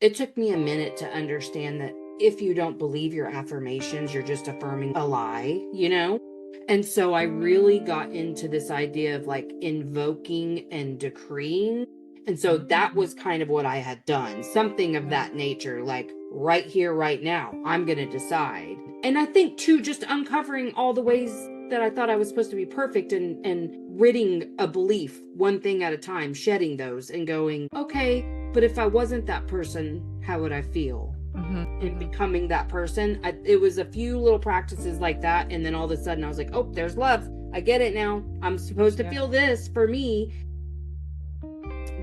It took me a minute to understand that if you don't believe your affirmations, you're just affirming a lie, you know? And so I really got into this idea of like invoking and decreeing. And so that was kind of what I had done, something of that nature, like right here, right now, I'm going to decide. And I think too, just uncovering all the ways that I thought I was supposed to be perfect and ridding a belief one thing at a time, shedding those and going, okay, but if I wasn't that person, how would I feel? And becoming that person, it was a few little practices like that. And then all of a sudden I was like, oh, there's love. I get it now. I'm supposed to feel this for me.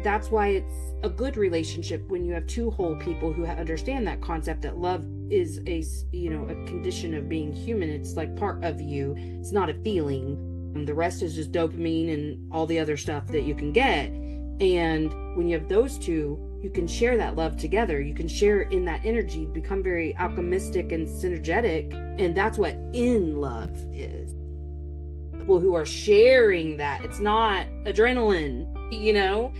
That's why it's a good relationship when you have two whole people who understand that concept, that love is a condition of being human. It's like part of you. It's not a feeling. The rest is just dopamine and all the other stuff that you can get. And when you have those two, you can share that love together. You can share in that energy, become very alchemistic and synergetic. And that's what in love is. People who are sharing that. It's not adrenaline,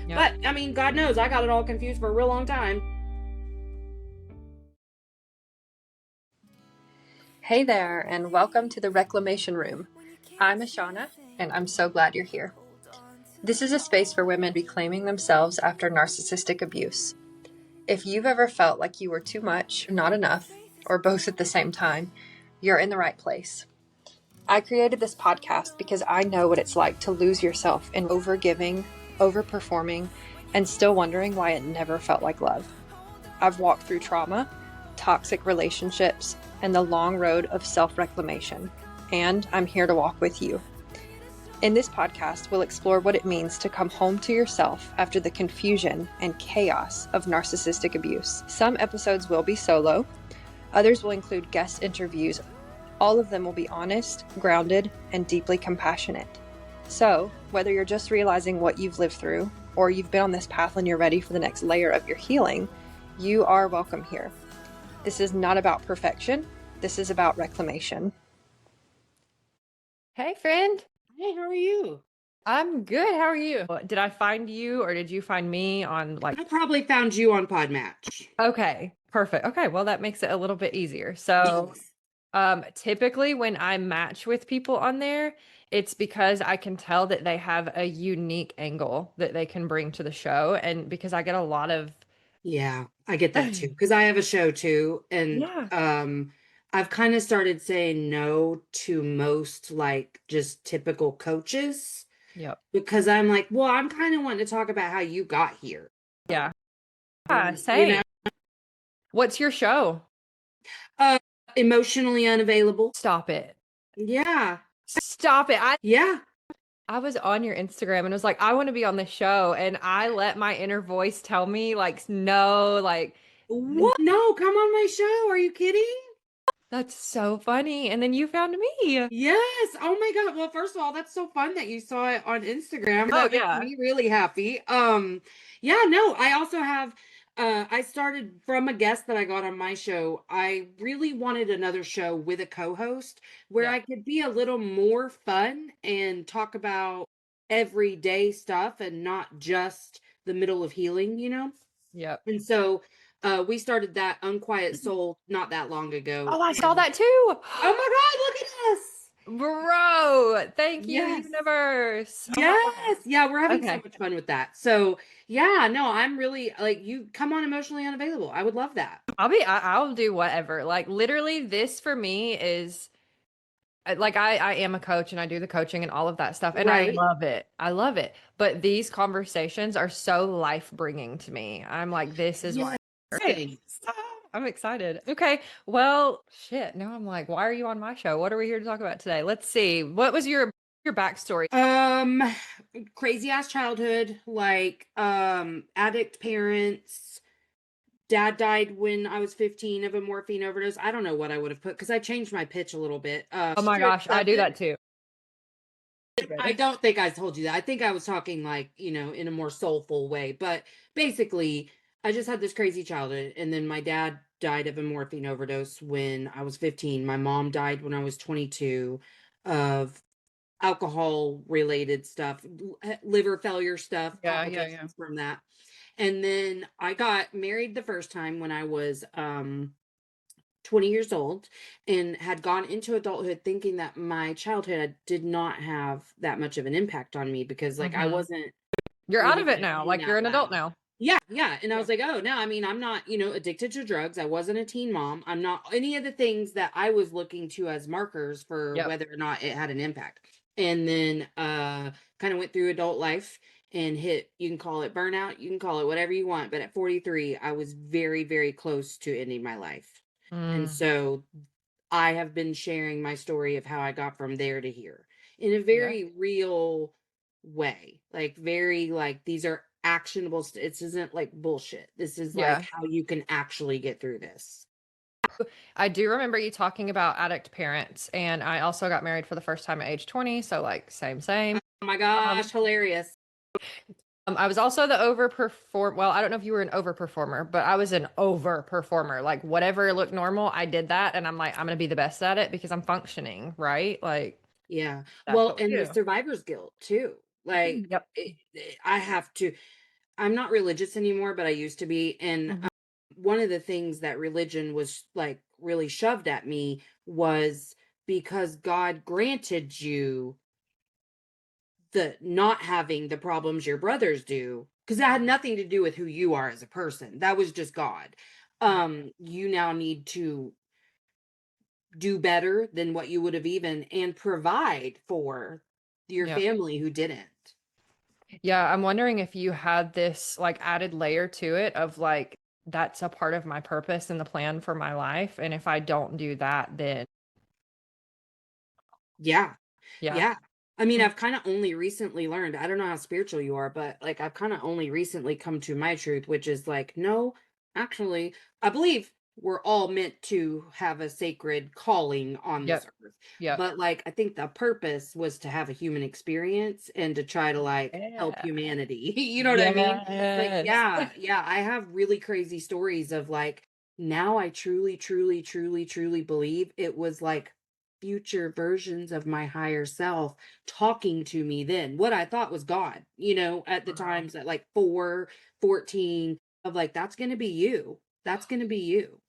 But I mean, God knows I got it all confused for a real long time. Hey there, and welcome to the Reclamation Room. I'm Ashana, and I'm so glad you're here. This is a space for women reclaiming themselves after narcissistic abuse. If you've ever felt like you were too much, not enough, or both at the same time, you're in the right place. I created this podcast because I know what it's like to lose yourself in overgiving, overperforming, and still wondering why it never felt like love. I've walked through trauma, toxic relationships, and the long road of self-reclamation, and I'm here to walk with you. In this podcast, we'll explore what it means to come home to yourself after the confusion and chaos of narcissistic abuse. Some episodes will be solo, others will include guest interviews. All of them will be honest, grounded, and deeply compassionate. So, whether you're just realizing what you've lived through, or you've been on this path and you're ready for the next layer of your healing, you are welcome here. This is not about perfection. This is about reclamation. Hey, friend. Hey, how are you? I'm good. How are you? Did I find you or did you find me on I probably found you on Podmatch. Okay, perfect. Okay, well, that makes it a little bit easier. So, typically when I match with people on there, it's because I can tell that they have a unique angle that they can bring to the show. And because I get a lot of Yeah, I get that too. Because I have a show too. And I've kind of started saying no to most like just typical coaches. Yep. Because I'm like, well, I'm kind of wanting to talk about how you got here. Yeah. Same. What's your show? Emotionally unavailable. Stop it. Yeah. Stop it. Yeah. I was on your Instagram and was like, I want to be on the show. And I let my inner voice tell me, like, no, like, what? No, come on my show. Are you kidding? That's so funny. And then you found me. Yes. Oh my God. Well, first of all, that's so fun that you saw it on Instagram. Oh, That makes me really happy. Yeah, no, I also have I started from a guest that I got on my show. I really wanted another show with a co-host where I could be a little more fun and talk about everyday stuff and not just the middle of healing, Yep. And so we started that Unquiet Soul not that long ago. Oh, I saw that too. Oh my God, look at us. Bro, thank you, universe. Yes. Yeah, we're having so Okay. much fun with that. So yeah, no, I'm really like, you come on Emotionally Unavailable. I would love that. I'll do whatever. Like literally this for me is like I am a coach and I do the coaching and all of that stuff and I love it. I love it. But these conversations are so life-bringing to me. I'm like, this is why. I'm excited. Okay. Well, shit. Now I'm like, why are you on my show? What are we here to talk about today? Let's see. What was your backstory? Crazy ass childhood, like addict parents. Dad died when I was 15 of a morphine overdose. I don't know what I would have put because I changed my pitch a little bit. Oh my gosh, I do that too. I don't think I told you that. I think I was talking like, in a more soulful way. But basically, I just had this crazy childhood. And then my dad died of a morphine overdose when I was 15. My mom died when I was 22 of alcohol related stuff, liver failure stuff, complications from that. And then I got married the first time when I was 20 years old, and had gone into adulthood thinking that my childhood did not have that much of an impact on me, because like I Mhm. wasn't You're out really of it now. acting Like that you're an adult loud. now. Yeah, yeah. And I Yeah. was like, oh no, I mean, I'm not, addicted to drugs. I wasn't a teen mom. I'm not any of the things that I was looking to as markers for Yep. whether or not it had an impact. And then kind of went through adult life and hit, you can call it burnout, you can call it whatever you want, but at 43, I was very, very close to ending my life. And Mm, so I have been sharing my story of how I got from there to here in a yeah. very real way. Like very like these are actionable it isn't like bullshit. This is like Yeah. how you can actually get through this. I do remember you talking about addict parents, and I also got married for the first time at age 20, so like same, same. Oh my Um, gosh, hilarious. I was also the overperform. Well, I don't know if you were an overperformer, but I was an overperformer. Like whatever looked normal, I did that, and I'm like, I'm gonna be the best at it because I'm functioning, right? Like Yeah. that's Well, what we and the do. survivor's guilt too. Like Yep. I have to I'm not religious anymore, but I used to be. And Mhm. one of the things that religion was like really shoved at me was because God granted you the not having the problems your brothers do, because that had nothing to do with who you are as a person. That was just God. Yeah. You now need to do better than what you would have even and provide for your Yeah. family who didn't. Yeah, I'm wondering if you had this like added layer to it of like that's a part of my purpose and the plan for my life, and if I don't do that, then Yeah. yeah. Yeah. I mean, Mm. I've kind of only recently learned, I don't know how spiritual you are, but like I've kind of only recently come to my truth, which is like, no, actually, I believe we're all meant to have a sacred calling on this Yep. earth. Yep. But like, I think the purpose was to have a human experience and to try to like help Yeah. humanity. You know what I mean? Like, Yes. yeah, yeah, I have really crazy stories of like, now I truly, truly, truly, truly believe it was like future versions of my higher self talking to me then, what I thought was God, at the Wow. times at like 4, 14, of like, that's going to be you. That's going to be you.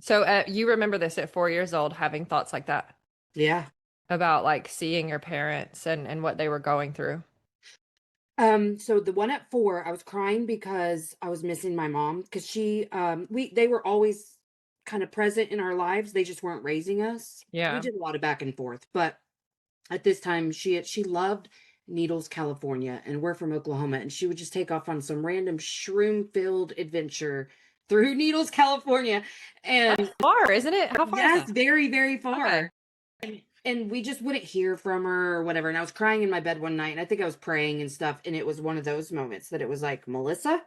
So you remember this at 4 years old, having thoughts like that Yeah. about like seeing your parents and what they were going through. So the one at 4, I was crying because I was missing my mom, because they were always kind of present in our lives. They just weren't raising us. We Yeah. did a lot of back and forth, but at this time she loved Needles, California, and we're from Oklahoma, and she would just take off on some random shroom filled adventure through Needles, California. That's And far, isn't it? How far is yes, that? very, very Okay. far. And we just wouldn't hear from her or whatever. And I was crying in my bed one night, and I think I was praying and stuff. And it was one of those moments that it was like, Melissa,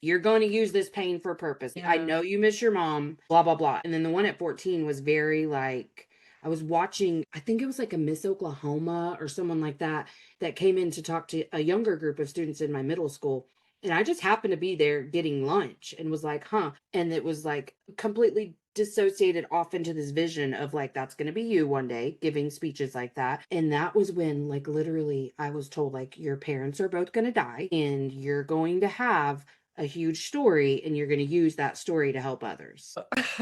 you're going to use this pain for a purpose. I Yeah. know you miss your mom, blah, blah, blah. And then the one at 14 was very like, I was watching, I think it was like a Miss Oklahoma or someone like that, that came in to talk to a younger group of students in my middle school. And I just happened to be there getting lunch and was like, huh. And it was like completely dissociated off into this vision of like, that's going to be you one day giving speeches like that. And that was when, like, literally, I was told, like, your parents are both going to die and you're going to have a huge story and you're going to use that story to help others.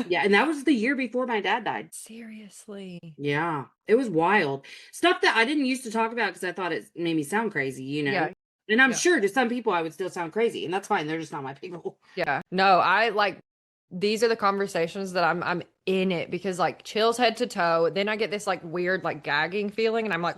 Yeah, and that was the year before my dad died. Seriously. Yeah, it was wild. Stuff that I didn't used to talk about because I thought it made me sound crazy, you know? Yeah. And I'm Yeah. sure to some people I would still sound crazy, and that's fine. They're just not my people. Yeah. No, I like these are the conversations that I'm in it because like chills head to toe. Then I get this like weird like gagging feeling and I'm like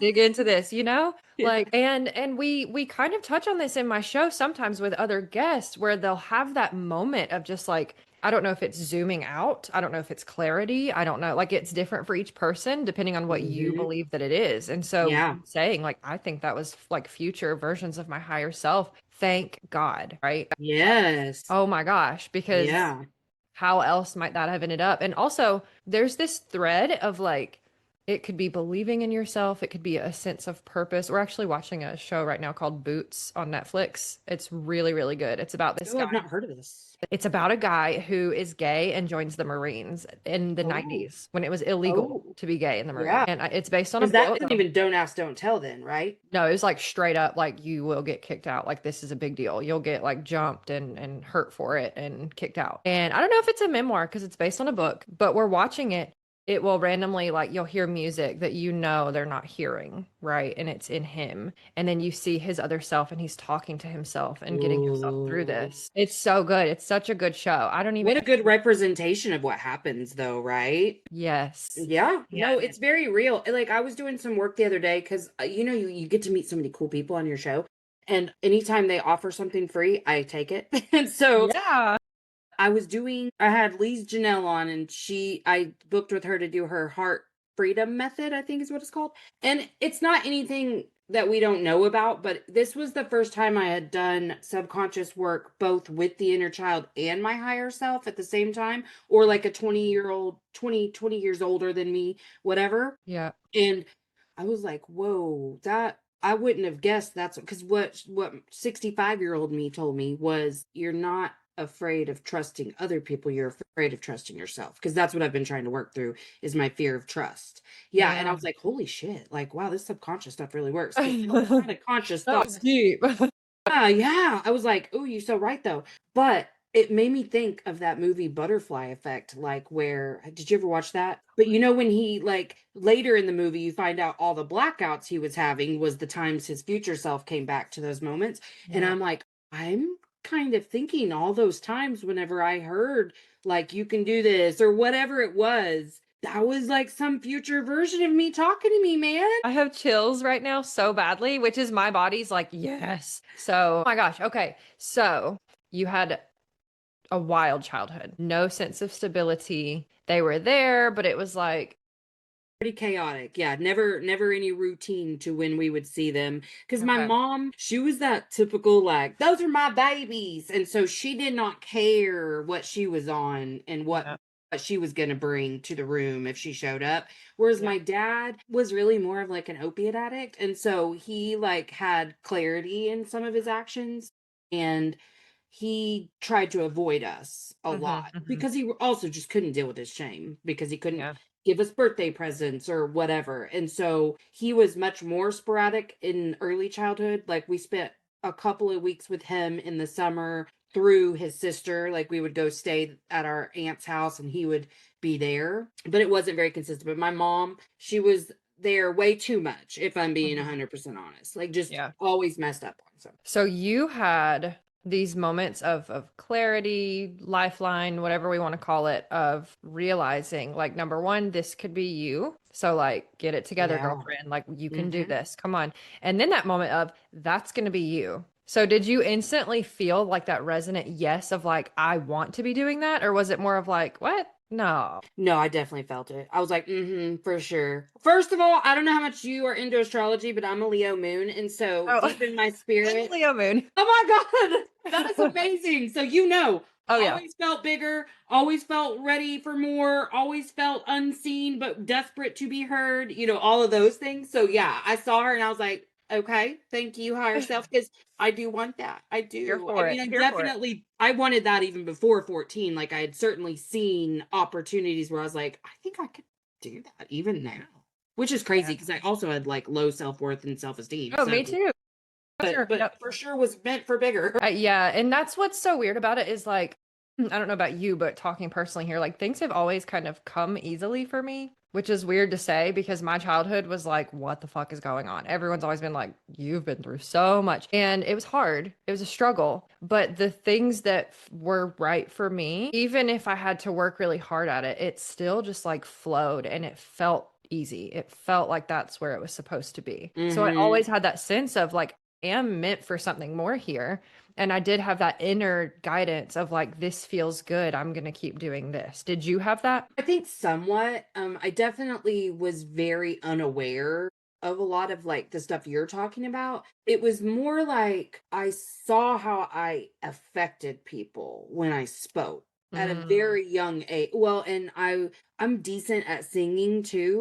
dig into this, you know? Yeah. Like and we kind of touch on this in my show sometimes with other guests where they'll have that moment of just like I don't know if it's zooming out. I don't know if it's clarity. I don't know. Like it's different for each person depending on what you Hmm. believe that it is. And so Yeah. saying like I think that was like future versions of my higher self. Thank God, right? Yes. Oh my gosh, because Yeah. how else might that have ended up? And also, there's this thread of like It could be believing in yourself. It could be a sense of purpose. We're actually watching a show right now called Boots on Netflix. It's really, really good. It's about this Oh, guy. I've not heard of this. It's about a guy who is gay and joins the Marines in the Oh, 90s when it was illegal oh, to be gay in the Marines. yeah. And it's based on a Because that book. isn't even don't ask, don't tell then, right? No, it was like straight up like you will get kicked out. Like this is a big deal. You'll get like jumped and hurt for it and kicked out. And I don't know if it's a memoir because it's based on a book, but we're watching it. It will randomly like you'll hear music that you know they're not hearing, right? And it's in him. And then you see his other self and he's talking to himself and getting himself through Ooh. this. It's so good. It's such a good show. I don't even What a good representation of what happens though, right? Yes. Yeah, Yeah. no, it's very real. Like I was doing some work the other day because you get to meet so many cool people on your show, and anytime they offer something free, I take it. And so Yeah. I had Lee's Janelle on, and I booked with her to do her heart freedom method, I think is what it's called. And it's not anything that we don't know about, but this was the first time I had done subconscious work both with the inner child and my higher self at the same time, or like a 20-year-old, 20 years older than me, whatever. Yeah. And I was like, whoa, that I wouldn't have guessed that's because what 65-year-old me told me was you're not afraid of trusting other people, you're afraid of trusting yourself. Because that's what I've been trying to work through is my fear of trust. Yeah. And I Yeah. was like, holy shit, like, wow, this subconscious stuff really works. Because kind of conscious That thought. was deep. Yeah. I was like, oh, you're so right though. But it made me think of that movie Butterfly Effect, like where did you ever watch that? But when he like later in the movie you find out all the blackouts he was having was the times his future self came back to those moments. And Yeah. I'm like, I'm kind of thinking all those times whenever I heard like you can do this or whatever it was, that was like some future version of me talking to me, man. I have chills right now so badly, which is my body's like, yes. So, oh my gosh. Okay. So you had a wild childhood, no sense of stability. They were there, but it was like, Pretty chaotic. Yeah, never any routine to when we would see them. Because my okay. mom, she was that typical like, those are my babies. And so she did not care what she was on and Yeah. what she was gonna bring to the room if she showed up. Whereas Yeah. my dad was really more of like an opiate addict. And so he like had clarity in some of his actions. And he tried to avoid us a lot Hmm. because he also just couldn't deal with his shame because he couldn't Yeah. give us birthday presents or whatever. And so he was much more sporadic in early childhood. Like we spent a couple of weeks with him in the summer through his sister. Like we would go stay at our aunt's house and he would be there, but it wasn't very consistent. But my mom, she was there way too much, if I'm being Hmm. 100% honest. Like just Yeah. always messed up on something. So you had these moments of clarity, lifeline, whatever we want to call it, of realizing like number one, this could be you. So like get it together, Yeah. girlfriend. Like you can do Hmm. this. Come on. And then that moment of that's going to be you. So did you instantly feel like that resonant yes of like I want to be doing that, or was it more of like what? No. No, I definitely felt it. I was like, for sure. First of all, I don't know how much you are into astrology, but I'm a Leo moon. And so Oh, deep in my I'm spirit, Leo moon. oh my God, that is amazing. So, Oh yeah. always felt bigger, always felt ready for more, always felt unseen, but desperate to be heard, all of those things. So, yeah, I saw her and I was like, okay, thank you, higher self, because I do want that. I Here do. I for mean, it. Here for it. I wanted that even before 14. Like, I had certainly seen opportunities where I was like, I think I could do that even now, which is crazy Yeah. because I also had like low self worth and self esteem. Oh, So, me too. Sure. but Yep. for sure was meant for bigger. Yeah, and that's what's so weird about it is like, I don't know about you, but talking personally here, like things have always kind of come easily for me, which is weird to say because my childhood was like, what the fuck is going on? Everyone's always been like, you've been through so much. And it was hard. It was a struggle. But the things that were right for me, even if I had to work really hard at it, it still just like flowed and it felt easy. It felt like that's where it was supposed to be. So I Hmm. always had that sense of like, am meant for something more here. And I did have that inner guidance of like, this feels good. I'm going to keep doing this. Did you have that? I think somewhat. I definitely was very unaware of a lot of like the stuff you're talking about. It was more like I saw how I affected people when I spoke at a Mm, very young age. Well, and I'm decent at singing too.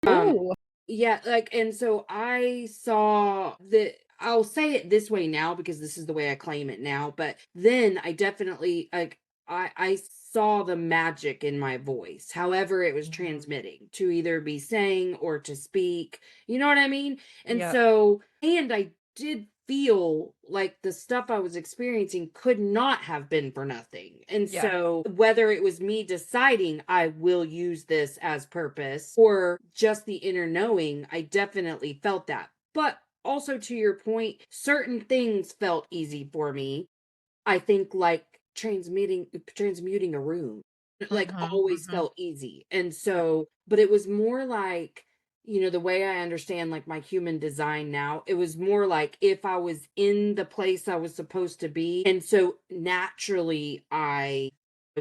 Ooh. Yeah, like, and so I saw that. I'll say it this way now because this is the way I claim it now, but then I definitely like I saw the magic in my voice, however it was Mhm. transmitting to either be saying or to speak. You know what I mean? And Yep. so, and I did feel like the stuff I was experiencing could not have been for nothing. And Yeah. so, whether it was me deciding I will use this as purpose or just the inner knowing, I definitely felt that. But also, to your point, certain things felt easy for me. I think like transmuting a room, like Mhm. always Mhm. felt easy. And Yep. so, but it was more like, the way I understand like my human design now, it was more like if I was in the place I was supposed to be. And so naturally I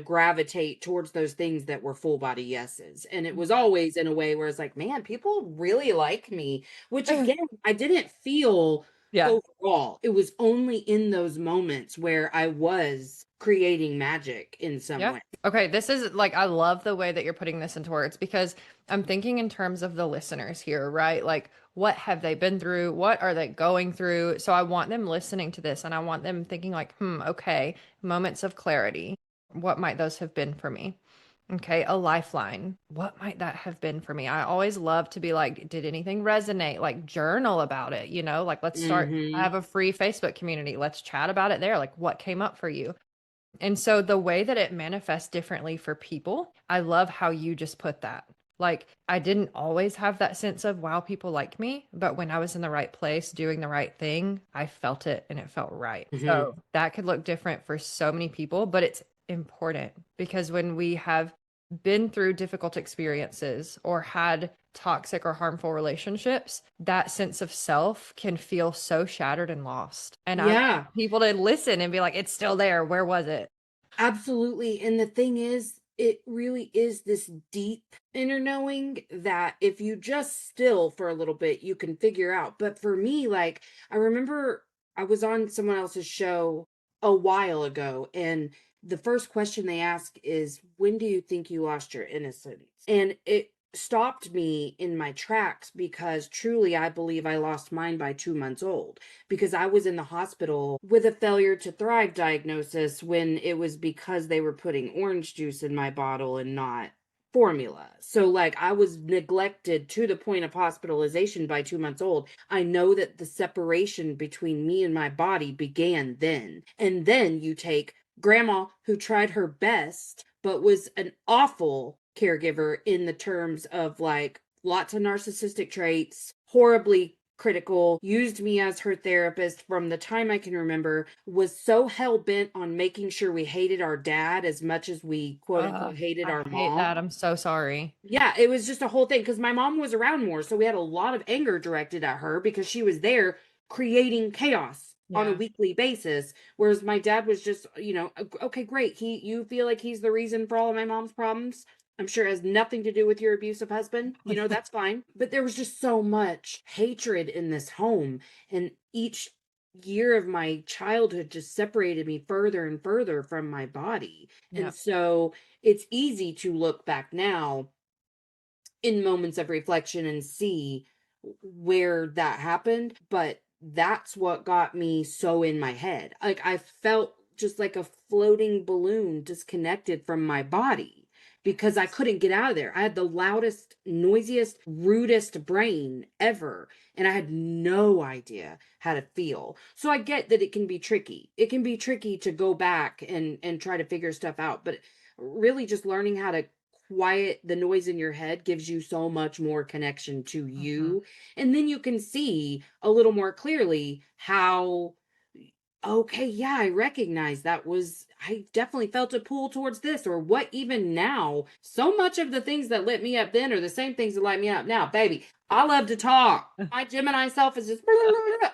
gravitate towards those things that were full body yeses. And it was Mhm. always in a way where it's like, man, people really like me, which again, I didn't feel Yeah. overall. It was only in those moments where I was creating magic in some Yeah. way. Okay, this is like I love the way that you're putting this into words because I'm thinking in terms of the listeners here, right? Like what have they been through? What are they going through? So I want them listening to this and I want them thinking like, okay, moments of clarity. What might those have been for me? Okay, a lifeline. What might that have been for me? I always love to be like, did anything resonate? Like journal about it, like let's start. I Mhm. have a free Facebook community. Let's chat about it there. Like what came up for you? And so the way that it manifests differently for people, I love how you just put that. Like, I didn't always have that sense of, wow, people like me. But when I was in the right place doing the right thing, I felt it and it felt right. Mhm. So that could look different for so many people, but it's important because when we have been through difficult experiences or had toxic or harmful relationships, that sense of self can feel so shattered and lost. And I want Yeah. people to listen and be like, it's still there. Where was it? Absolutely. And the thing is, it really is this deep inner knowing that if you just still for a little bit, you can figure out. But for me, like, I remember I was on someone else's show a while ago, and the first question they ask is, when do you think you lost your innocence? And it stopped me in my tracks because truly I believe I lost mine by 2 months old because I was in the hospital with a failure to thrive diagnosis when it was because they were putting orange juice in my bottle and not formula. So, like, I was neglected to the point of hospitalization by 2 months old. I know that the separation between me and my body began then. And then you take grandma, who tried her best, but was an awful caregiver in the terms of like lots of narcissistic traits, horribly critical, used me as her therapist from the time I can remember, was so hell bent on making sure we hated our dad as much as we quote unquote hated I our hate mom. that. I'm so sorry. Yeah, it was just a whole thing because my mom was around more. So we had a lot of anger directed at her because she was there creating chaos on a Yeah. weekly basis. Whereas my dad was just, okay, great. You feel like he's the reason for all of my mom's problems. I'm sure it has nothing to do with your abusive husband. That's fine. But there was just so much hatred in this home. And each year of my childhood just separated me further and further from my body. And Yeah. so it's easy to look back now in moments of reflection and see where that happened, but that's what got me so in my head. Like I felt just like a floating balloon disconnected from my body because I couldn't get out of there. I had the loudest, noisiest, rudest brain ever, and I had no idea how to feel. So I get that it can be tricky. It can be tricky to go back and try to figure stuff out, but really just learning how to quiet the noise in your head gives you so much more connection to Mhm. you. And then you can see a little more clearly how, okay, yeah, I recognize I definitely felt a pull towards this, or what even now. So much of the things that lit me up then are the same things that light me up now. Baby, I love to talk. My Gemini self is just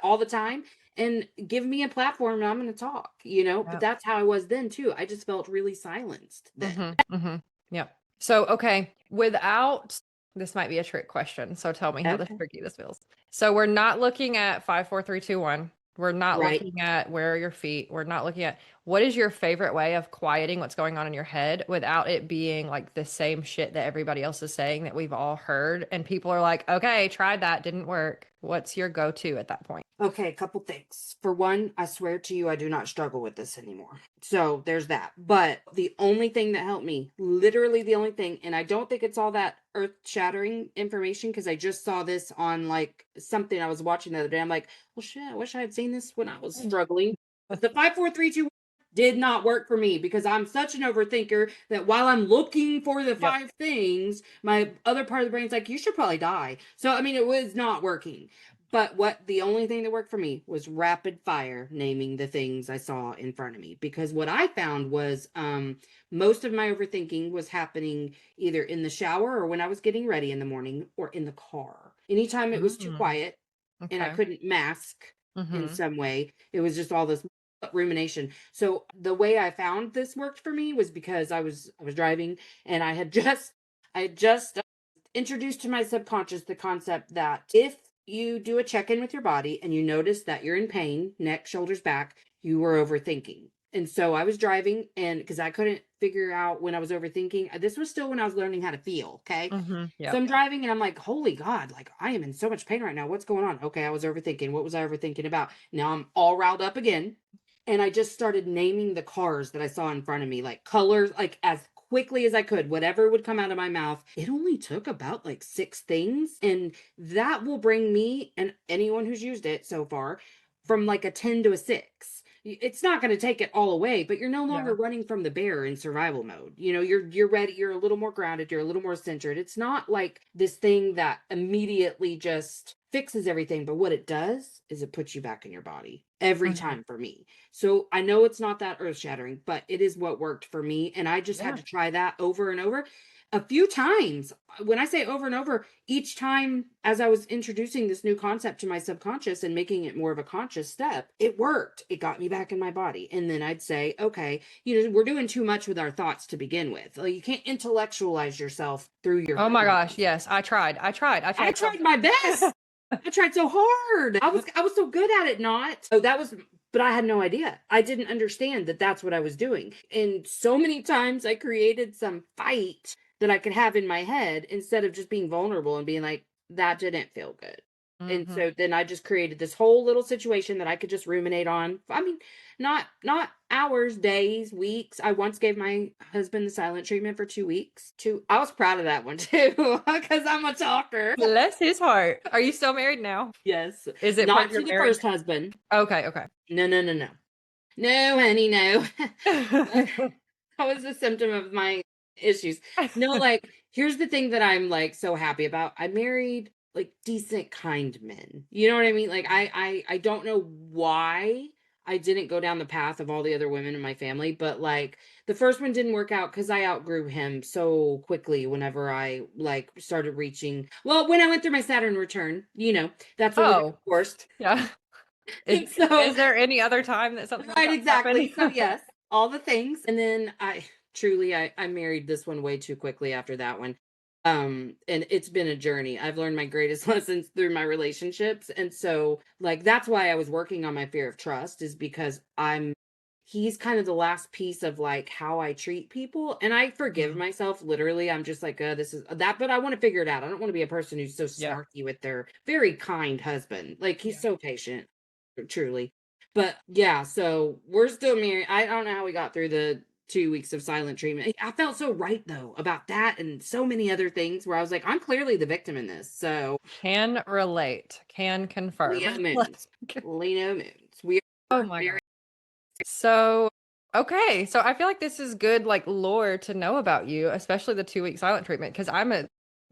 all the time. And give me a platform and I'm going to talk. But Yep. that's how I was then too. I just felt really silenced then. Mhm. Yep. So, okay, without this might be a trick question. So tell me how Okay. tricky this feels. So we're not looking at 5, 4, 3, 2, 1. We're not Right. looking at where are your feet. We're not looking at what is your favorite way of quieting what's going on in your head without it being like the same shit that everybody else is saying that we've all heard? And people are like, okay, tried that, didn't work. What's your go-to at that point? Okay, a couple things. For one, I swear to you, I do not struggle with this anymore. So there's that. But the only thing that helped me, literally the only thing, and I don't think it's all that earth shattering information because I just saw this on like something I was watching the other day. I'm like, well, shit, I wish I had seen this when I was struggling. The 5, 4, 3, 2 did not work for me because I'm such an overthinker that while I'm looking for the Yep. 5 things, my other part of the brain's like, you should probably die. So, I mean, it was not working. But the only thing that worked for me was rapid fire naming the things I saw in front of me. Because what I found was most of my overthinking was happening either in the shower or when I was getting ready in the morning or in the car. Anytime it was too quiet and I Okay. couldn't mask in Mm-hmm. some way, it was just all this rumination. So the way I found this worked for me was because I was driving and I had just introduced to my subconscious the concept that if you do a check in with your body and you notice that you're in pain, neck, shoulders, back, you were overthinking. And so I was driving, and because I couldn't figure out when I was overthinking, this was still when I was learning how to feel. Okay. Mm-hmm. So Yep. I'm driving and I'm like, holy God, like I am in so much pain right now. What's going on? Okay. I was overthinking. What was I overthinking about? Now I'm all riled up again. And I just started naming the cars that I saw in front of me, like colors, like as quickly as I could, whatever would come out of my mouth. It only took about like 6 things. And that will bring me and anyone who's used it so far from like a 10 to a 6. It's not going to take it all away, but you're no longer Yeah. running from the bear in survival mode. You know, you're ready, you're a little more grounded, you're a little more centered. It's not like this thing that immediately just fixes everything, but what it does is it puts you back in your body every Mm-hmm. time for me. So I know it's not that earth shattering, but it is what worked for me. And I just had Yeah. to try that over and over a few times. When I say over and over, each time as I was introducing this new concept to my subconscious and making it more of a conscious step, it worked. It got me back in my body. And then I'd say, okay, we're doing too much with our thoughts to begin with. Like, you can't intellectualize yourself through your Oh my gosh. feelings. Yes. I tried. I tried my best. I tried so hard. I was so good at it not. So that was, but I had no idea. I didn't understand that that's what I was doing. And so many times I created some fight that I could have in my head instead of just being vulnerable and being like, that didn't feel good. And Mm-hmm. so then I just created this whole little situation that I could just ruminate on. I mean, not hours, days, weeks. I once gave my husband the silent treatment for 2 weeks. I was proud of that one too, because I'm a talker. Bless his heart. Are you still married now? Yes. Is it part Not of to your the marriage? first husband. Okay. Okay. No, no, no, no. No, honey, no. That was a symptom of my issues. No, like, here's the thing that I'm like so happy about. I married like decent, kind men. You know what I mean? Like, I don't know why I didn't go down the path of all the other women in my family, but like the first one didn't work out because I outgrew him so quickly whenever I like started reaching. Well, when I went through my Saturn return, that's when we got Oh, divorced. yeah. Is, And so is there any other time that something like right, that happened? exactly. So yes, all the things. And then I married this one way too quickly after that one. And it's been a journey. I've learned my greatest lessons through my relationships. And so like that's why I was working on my fear of trust is because he's kind of the last piece of like how I treat people. And I forgive Mhm. myself literally. I'm just like, this is that, but I want to figure it out. I don't want to be a person who's so Yeah. snarky with their very kind husband. Like he's Yeah. so patient, truly. But yeah, so we're still married. I don't know how we got through the 2 weeks of silent treatment. I felt so right though about that and so many other things where I was like, I'm clearly the victim in this. So Can relate. Can confirm. Leo moons. Leo moons. We Oh are my very God. So, okay. So I feel like this is good, like lore to know about you, especially the 2 week silent treatment, because I'm a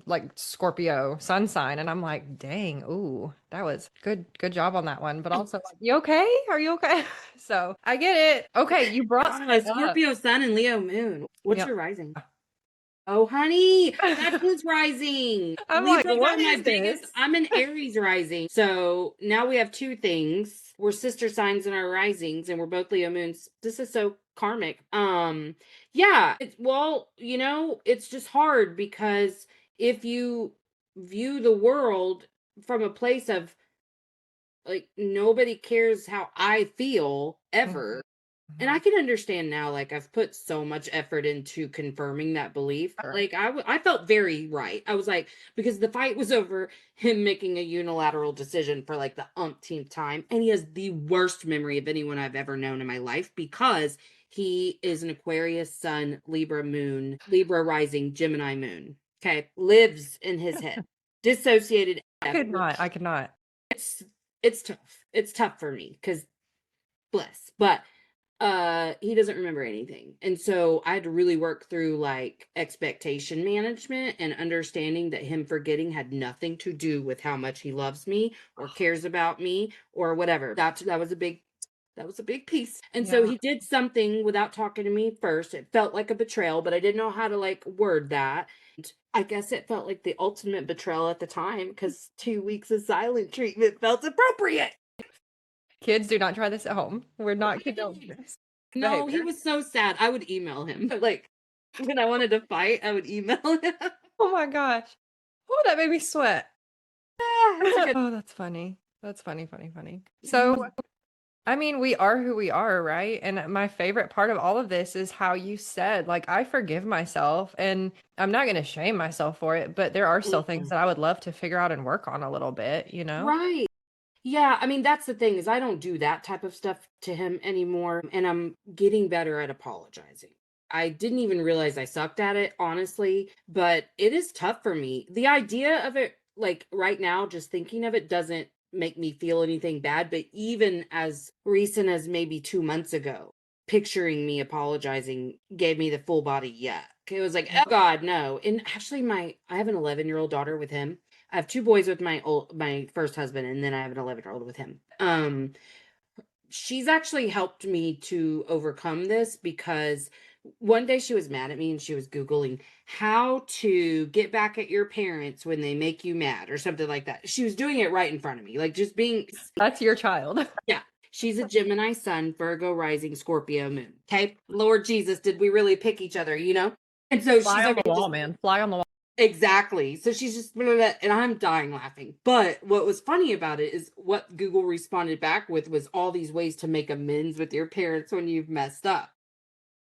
like Scorpio sun sign, and I'm like, dang, ooh, that was good job on that one. But also, like, you okay? Are you okay? So I get it. Okay, you brought something up. Scorpio sun and Leo moon. What's Yep. your rising? Oh, honey, that's his rising. I'm like, Libras are what my is biggest. this? I'm an Aries rising. So now we have two things. We're sister signs in our risings, and we're both Leo moons. This is so karmic. Yeah. Well, it's just hard because if you view the world from a place of like nobody cares how I feel Mhm. ever, And I can understand now, like, I've put so much effort into confirming that belief. Sure. Like, I felt very right. I was like, because the fight was over him making a unilateral decision for like the umpteenth time. And he has the worst memory of anyone I've ever known in my life because he is an Aquarius sun, Libra moon, Libra rising, Gemini moon. Okay. Lives in his head. Dissociated. I could not. It's, it's tough. It's tough for me because bless. But he doesn't remember anything, and so I had to really work through like expectation management and understanding that him forgetting had nothing to do with how much he loves me or cares about me or whatever. That was a big piece. And so Yeah. he did something without talking to me first. It felt like a betrayal, but I didn't know how to like word that. And I guess it felt like the ultimate betrayal at the time because 2 weeks of silent treatment felt appropriate. Kids, do not try this at home. We're not condoning this No, he behavior. was so sad. I would email him. Like when I wanted to fight, I would email him. Oh my gosh. Oh, that made me sweat. It's a good- Oh, that's funny. That's funny, funny, funny. So, I mean, we are who we are, right? And my favorite part of all of this is how you said, like, I forgive myself and I'm not going to shame myself for it, but there are still things that I would love to figure out and work on a little bit, you know? Right. Yeah, I mean that's the thing is I don't do that type of stuff to him anymore and I'm getting better at apologizing. I didn't even realize I sucked at it, honestly, but it is tough for me. The idea of it like right now just thinking of it doesn't make me feel anything bad, but even as recent as maybe 2 months ago, picturing me apologizing gave me the full body yuck. It was like, oh God, no. And actually I have an 11-year-old daughter with him. I have 2 boys with my first husband, and then I have an 11-year-old with him. She's actually helped me to overcome this because one day she was mad at me and she was Googling how to get back at your parents when they make you mad or something like that. She was doing it right in front of me, like just being, That's your child. yeah. She's a Gemini sun, Virgo rising, Scorpio moon. Okay. Lord Jesus, did we really pick each other, you know? And so Fly she's on over the here wall, just man. Fly on the wall. exactly. So she's just blah, blah, blah, and I'm dying laughing. But what was funny about it is what Google responded back with was all these ways to make amends with your parents when you've messed up.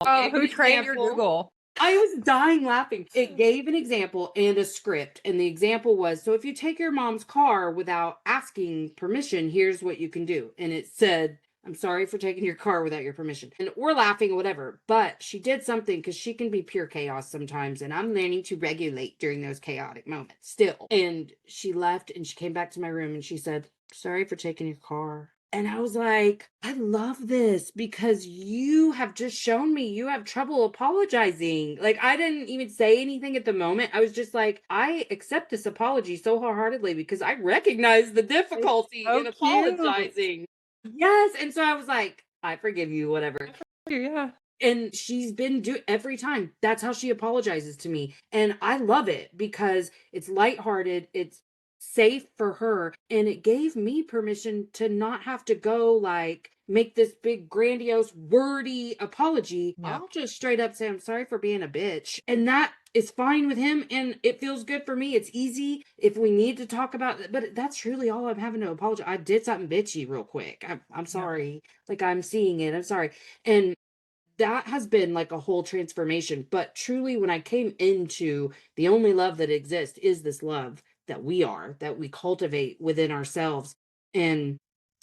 Oh, Gave an who trained your example. Google? I was dying laughing. It gave an example and a script. And the example was, so if you take your mom's car without asking permission, here's what you can do. And it said, I'm sorry for taking your car without your permission. And we're laughing or whatever. But she did something because she can be pure chaos sometimes. And I'm learning to regulate during those chaotic moments still. And she left and she came back to my room and she said, sorry for taking your car. And I was like, I love this because you have just shown me you have trouble apologizing. Like, I didn't even say anything at the moment. I was just like, I accept this apology so wholeheartedly because I recognize the difficulty So in cute. apologizing. Yes. And so I was like, I forgive you, whatever. Yeah. And she's been every time. That's how she apologizes to me. And I love it because it's lighthearted. It's safe for her. And it gave me permission to not have to go like make this big grandiose wordy apology. Yeah. I'll just straight up say, I'm sorry for being a bitch. And that is fine with him. And it feels good for me. It's easy if we need to talk about it. But that's truly all I'm having to apologize. I did something bitchy real quick. I'm sorry. Like I'm seeing it. I'm sorry. And that has been like a whole transformation. But truly, when I came into the only love that exists is this love that we cultivate within ourselves. And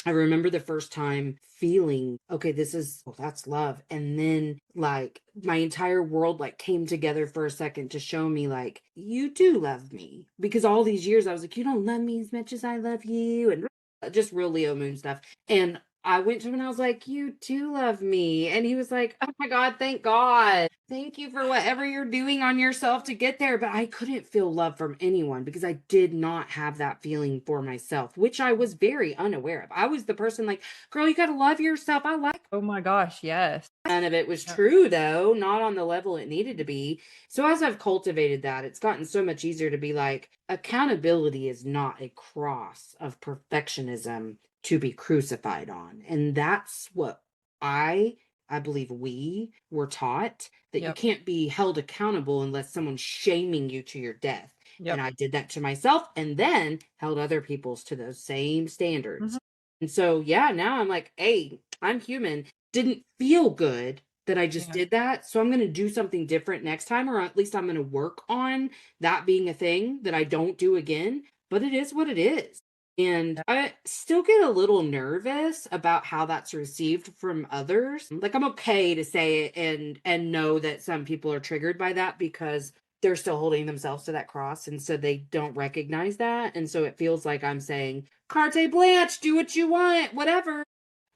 I remember the first time feeling, okay, this is, well, that's love. And then like my entire world like came together for a second to show me like, you do love me. Because all these years I was like, you don't love me as much as I love you. And just real Leo moon stuff. And I went to him and I was like, you do love me. And he was like, oh my God, thank God. Thank you for whatever you're doing on yourself to get there. But I couldn't feel love from anyone because I did not have that feeling for myself, which I was very unaware of. I was the person like, girl, you got to love yourself. I like Oh my gosh, yes. none of it was Yeah. true though, not on the level it needed to be. So as I've cultivated that, it's gotten so much easier to be like, accountability is not a cross of perfectionism to be crucified on. And that's what I believe we were taught, that you Yep. can't be held accountable unless someone's shaming you to your death. Yep. And I did that to myself and then held other people's to those same standards. And so yeah, now I'm like, hey, I'm human. didn't feel good that I just Yeah. did that. So I'm going to do something different next time, or at least I'm going to work on that being a thing that I don't do again. But it is what it is. And I still get a little nervous about how that's received from others. Like, I'm okay to say it and know that some people are triggered by that because they're still holding themselves to that cross, and so they don't recognize that. And so it feels like I'm saying, carte blanche, do what you want, whatever.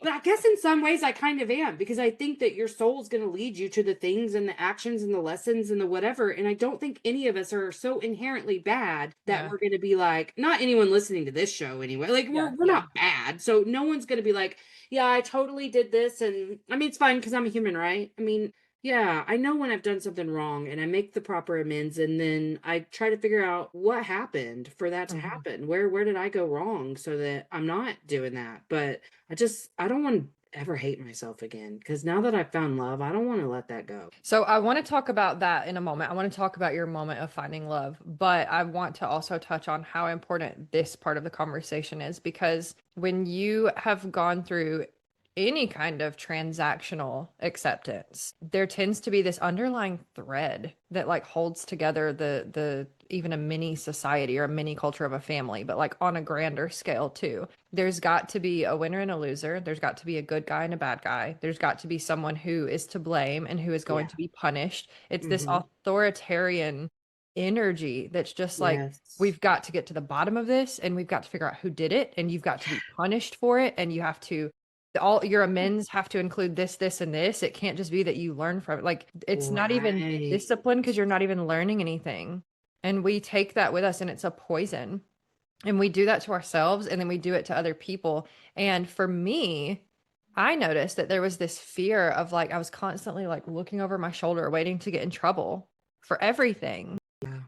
But I guess in some ways I kind of am, because I think that your soul is going to lead you to the things and the actions and the lessons and the whatever. And I don't think any of us are so inherently bad that Yeah. we're going to be like, not anyone listening to this show anyway. Like, Yeah. we're not bad. So no one's going to be like, yeah, I totally did this. And I mean, it's fine because I'm a human, right? I mean, yeah, I know when I've done something wrong and I make the proper amends, and then I try to figure out what happened for that to happen. Where did I go wrong so that I'm not doing that? But I don't want to ever hate myself again, because now that I've found love, I don't want to let that go. So I want to talk about that in a moment. I want to talk about your moment of finding love, but I want to also touch on how important this part of the conversation is, because when you have gone through any kind of transactional acceptance, there tends to be this underlying thread that like holds together the even a mini society or a mini culture of a family, but like on a grander scale too. There's got to be a winner and a loser. There's got to be a good guy and a bad guy. There's got to be someone who is to blame and who is going Yeah. to be punished. It's this Mm-hmm. authoritarian energy that's just like, Yes. we've got to get to the bottom of this and we've got to figure out who did it, and you've got to be punished for it, and you have to all your amends have to include this, this, and this. It can't just be that you learn from it. Like, it's not even Right. discipline because you're not even learning anything. And we take that with us, and it's a poison. And we do that to ourselves, and then we do it to other people. And for me, I noticed that there was this fear of like, I was constantly like looking over my shoulder, waiting to get in trouble for everything. Yeah.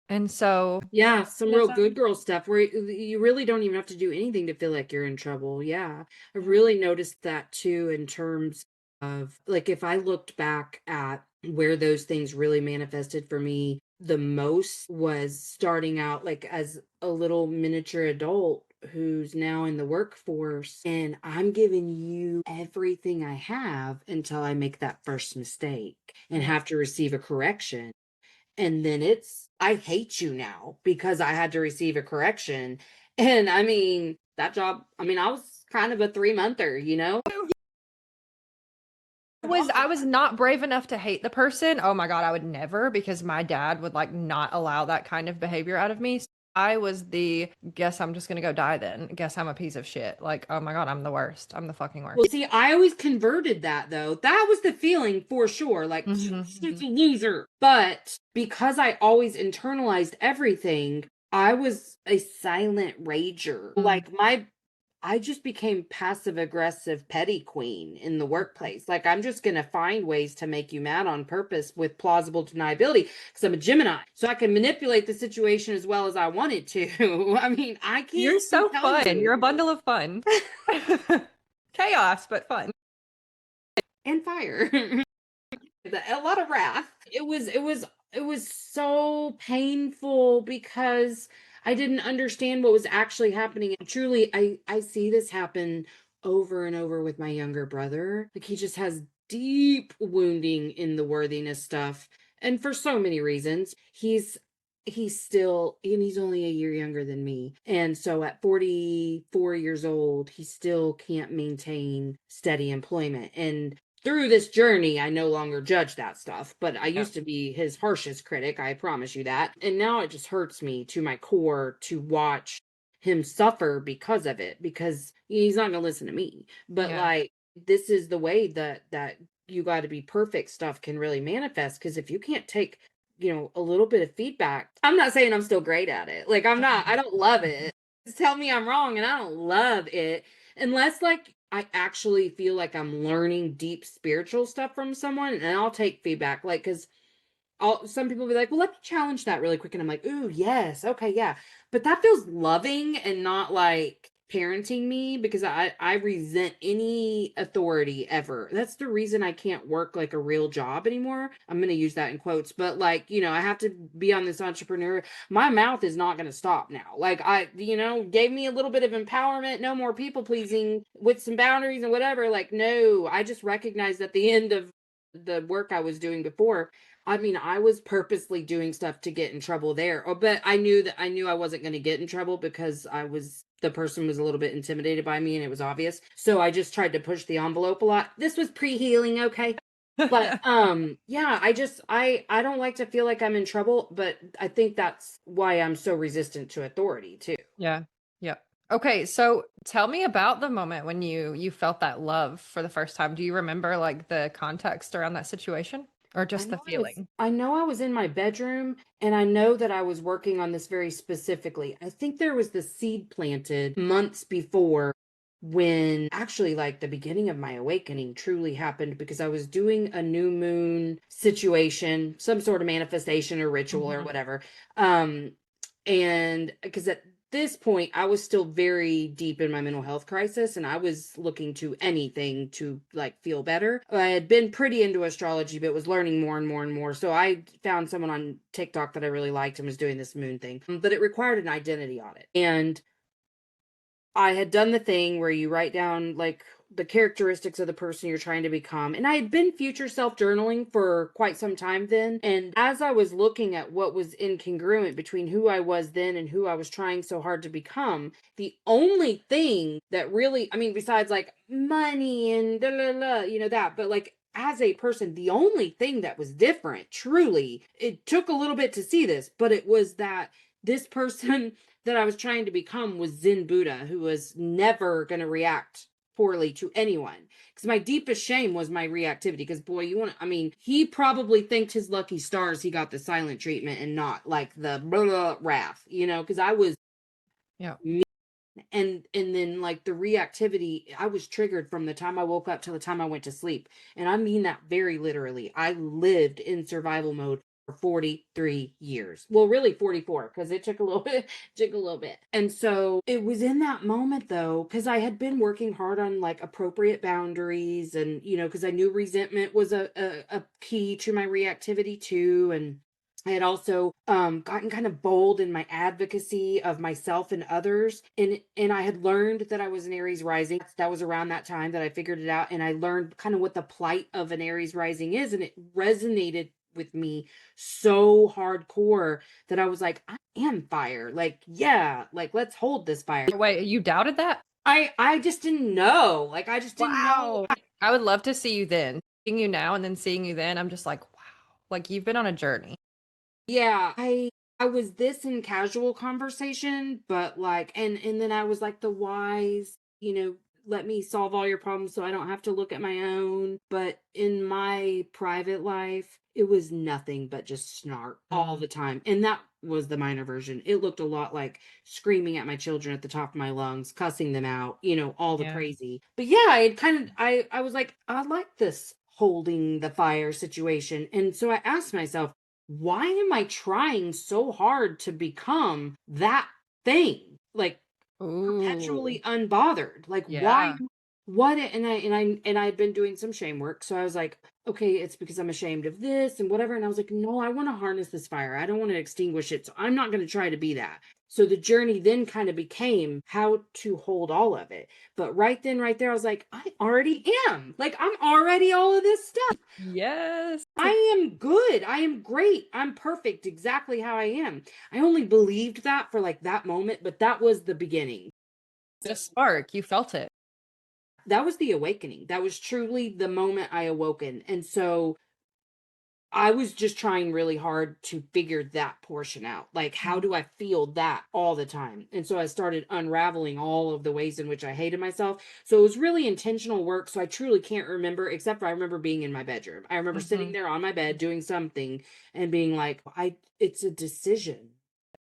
And so, Yeah, some real good girl stuff where you really don't even have to do anything to feel like you're in trouble. Yeah. I really noticed that too, in terms of like, if I looked back at where those things really manifested for me the most, was starting out like as a little miniature adult who's now in the workforce, and I'm giving you everything I have until I make that first mistake and have to receive a correction. And then it's, I hate you now because I had to receive a correction. And I mean, that job, I mean, I was kind of a 3-monther, you know? I was not brave enough to hate the person. Oh my God, I would never, because my dad would like not allow that kind of behavior out of me. So I was the guess I'm just gonna go die then. Guess I'm a piece of shit. Like, oh my God, I'm the worst. I'm the fucking worst. Well, see, I always converted that though. That was the feeling for sure. Like, she's a loser. But because I always internalized everything, I was a silent rager. Like, I just became passive aggressive petty queen in the workplace. Like, I'm just going to find ways to make you mad on purpose with plausible deniability because I'm a Gemini. So I can manipulate the situation as well as I wanted to. I mean, I can't. You're so tell fun. you. You're a bundle of fun. Chaos, but fun. And fire. A lot of wrath. It was so painful because I didn't understand what was actually happening. And truly, I see this happen over and over with my younger brother. Like, he just has deep wounding in the worthiness stuff, and for so many reasons. He's still, and he's only a year younger than me. And so at 44 years old, he still can't maintain steady employment. And through this journey, I no longer judge that stuff, but I used to be his harshest critic, I promise you that. And now it just hurts me to my core to watch him suffer because of it, because he's not going to listen to me. But Yeah. like, this is the way that you got to be perfect stuff can really manifest, because if you can't take, a little bit of feedback. I'm not saying I'm still great at it. Like, I don't love it. Just tell me I'm wrong and I don't love it, unless like I actually feel like I'm learning deep spiritual stuff from someone, and I'll take feedback. Like, because some people be like, well, let me challenge that really quick. And I'm like, ooh, yes. Okay. Yeah. But that feels loving and not like parenting me because I resent any authority ever. That's the reason I can't work like a real job anymore. I'm going to use that in quotes, but like, I have to be on this entrepreneur. My mouth is not going to stop now. Like gave me a little bit of empowerment, no more people pleasing with some boundaries and whatever. Like, no, I just recognized at the end of the work I was doing before, I mean, I was purposely doing stuff to get in trouble there. But I knew I wasn't going to get in trouble because the person was a little bit intimidated by me and it was obvious. So I just tried to push the envelope a lot. This was pre-healing, okay? But yeah, I don't like to feel like I'm in trouble, but I think that's why I'm so resistant to authority too. Yeah. Yeah. Okay, so tell me about the moment when you felt that love for the first time. Do you remember like the context around that situation or just the feeling? I know I was in my bedroom and I know that I was working on this very specifically. I think there was the seed planted months before when actually like the beginning of my awakening truly happened because I was doing a new moon situation, some sort of manifestation or ritual or Mhm. whatever. And because at this point I was still very deep in my mental health crisis and I was looking to anything to like feel better. I had been pretty into astrology but was learning more and more and more. So I found someone on TikTok that I really liked and was doing this moon thing. But it required an identity audit. And I had done the thing where you write down like the characteristics of the person you're trying to become. And I had been future self journaling for quite some time then. And as I was looking at what was incongruent between who I was then and who I was trying so hard to become, the only thing that really, I mean, besides like money and blah, blah, blah, that, but like as a person, the only thing that was different, truly, it took a little bit to see this, but it was that this person that I was trying to become was Zen Buddha, who was never going to react poorly to anyone. Because my deepest shame was my reactivity. Because, boy, I mean, he probably thanked his lucky stars he got the silent treatment and not like the blah, blah, wrath, because I was. Yeah. And then like the reactivity, I was triggered from the time I woke up till the time I went to sleep. And I mean that very literally. I lived in survival mode for 43 years. Well, really 44 because it took a little bit. And so it was in that moment though, because I had been working hard on like appropriate boundaries and because I knew resentment was a key to my reactivity too. And I had also gotten kind of bold in my advocacy of myself and others, and I had learned that I was an Aries rising. That was around that time that I figured it out, and I learned kind of what the plight of an Aries rising is, and it resonated with me so hardcore that I was like, I am fire. Like, yeah, like let's hold this fire. Wait, you doubted that? I just didn't know. Like I just didn't know. Wow. I would love to see you then. Seeing you now and then seeing you then, I'm just like, wow. Like you've been on a journey. Yeah, I was this in casual conversation, but like and then I was like the wise, let me solve all your problems so I don't have to look at my own. But in my private life, it was nothing but just snark all the time. And that was the minor version. It looked a lot like screaming at my children at the top of my lungs, cussing them out, all the Yeah. crazy. But yeah, I was like, I like this holding the fire situation. And so I asked myself, why am I trying so hard to become that thing? Like Ooh. perpetually unbothered. Like why Yeah. what and I had been doing some shame work. So I was like, okay, it's because I'm ashamed of this and whatever. And I was like, no, I want to harness this fire. I don't want to extinguish it. So I'm not going to try to be that. So the journey then kind of became how to hold all of it. But right then, right there, I was like, I already am. Like I'm already all of this stuff. Yes. I am good. I am great. I'm perfect exactly how I am. I only believed that for like that moment, but that was the beginning. The spark, you felt it. That was the awakening. That was truly the moment I awoken. And so I was just trying really hard to figure that portion out. Like, how do I feel that all the time? And so I started unraveling all of the ways in which I hated myself. So it was really intentional work. So I truly can't remember, except for I remember being in my bedroom. I remember sitting Mhm. there on my bed doing something and being like, it's a decision.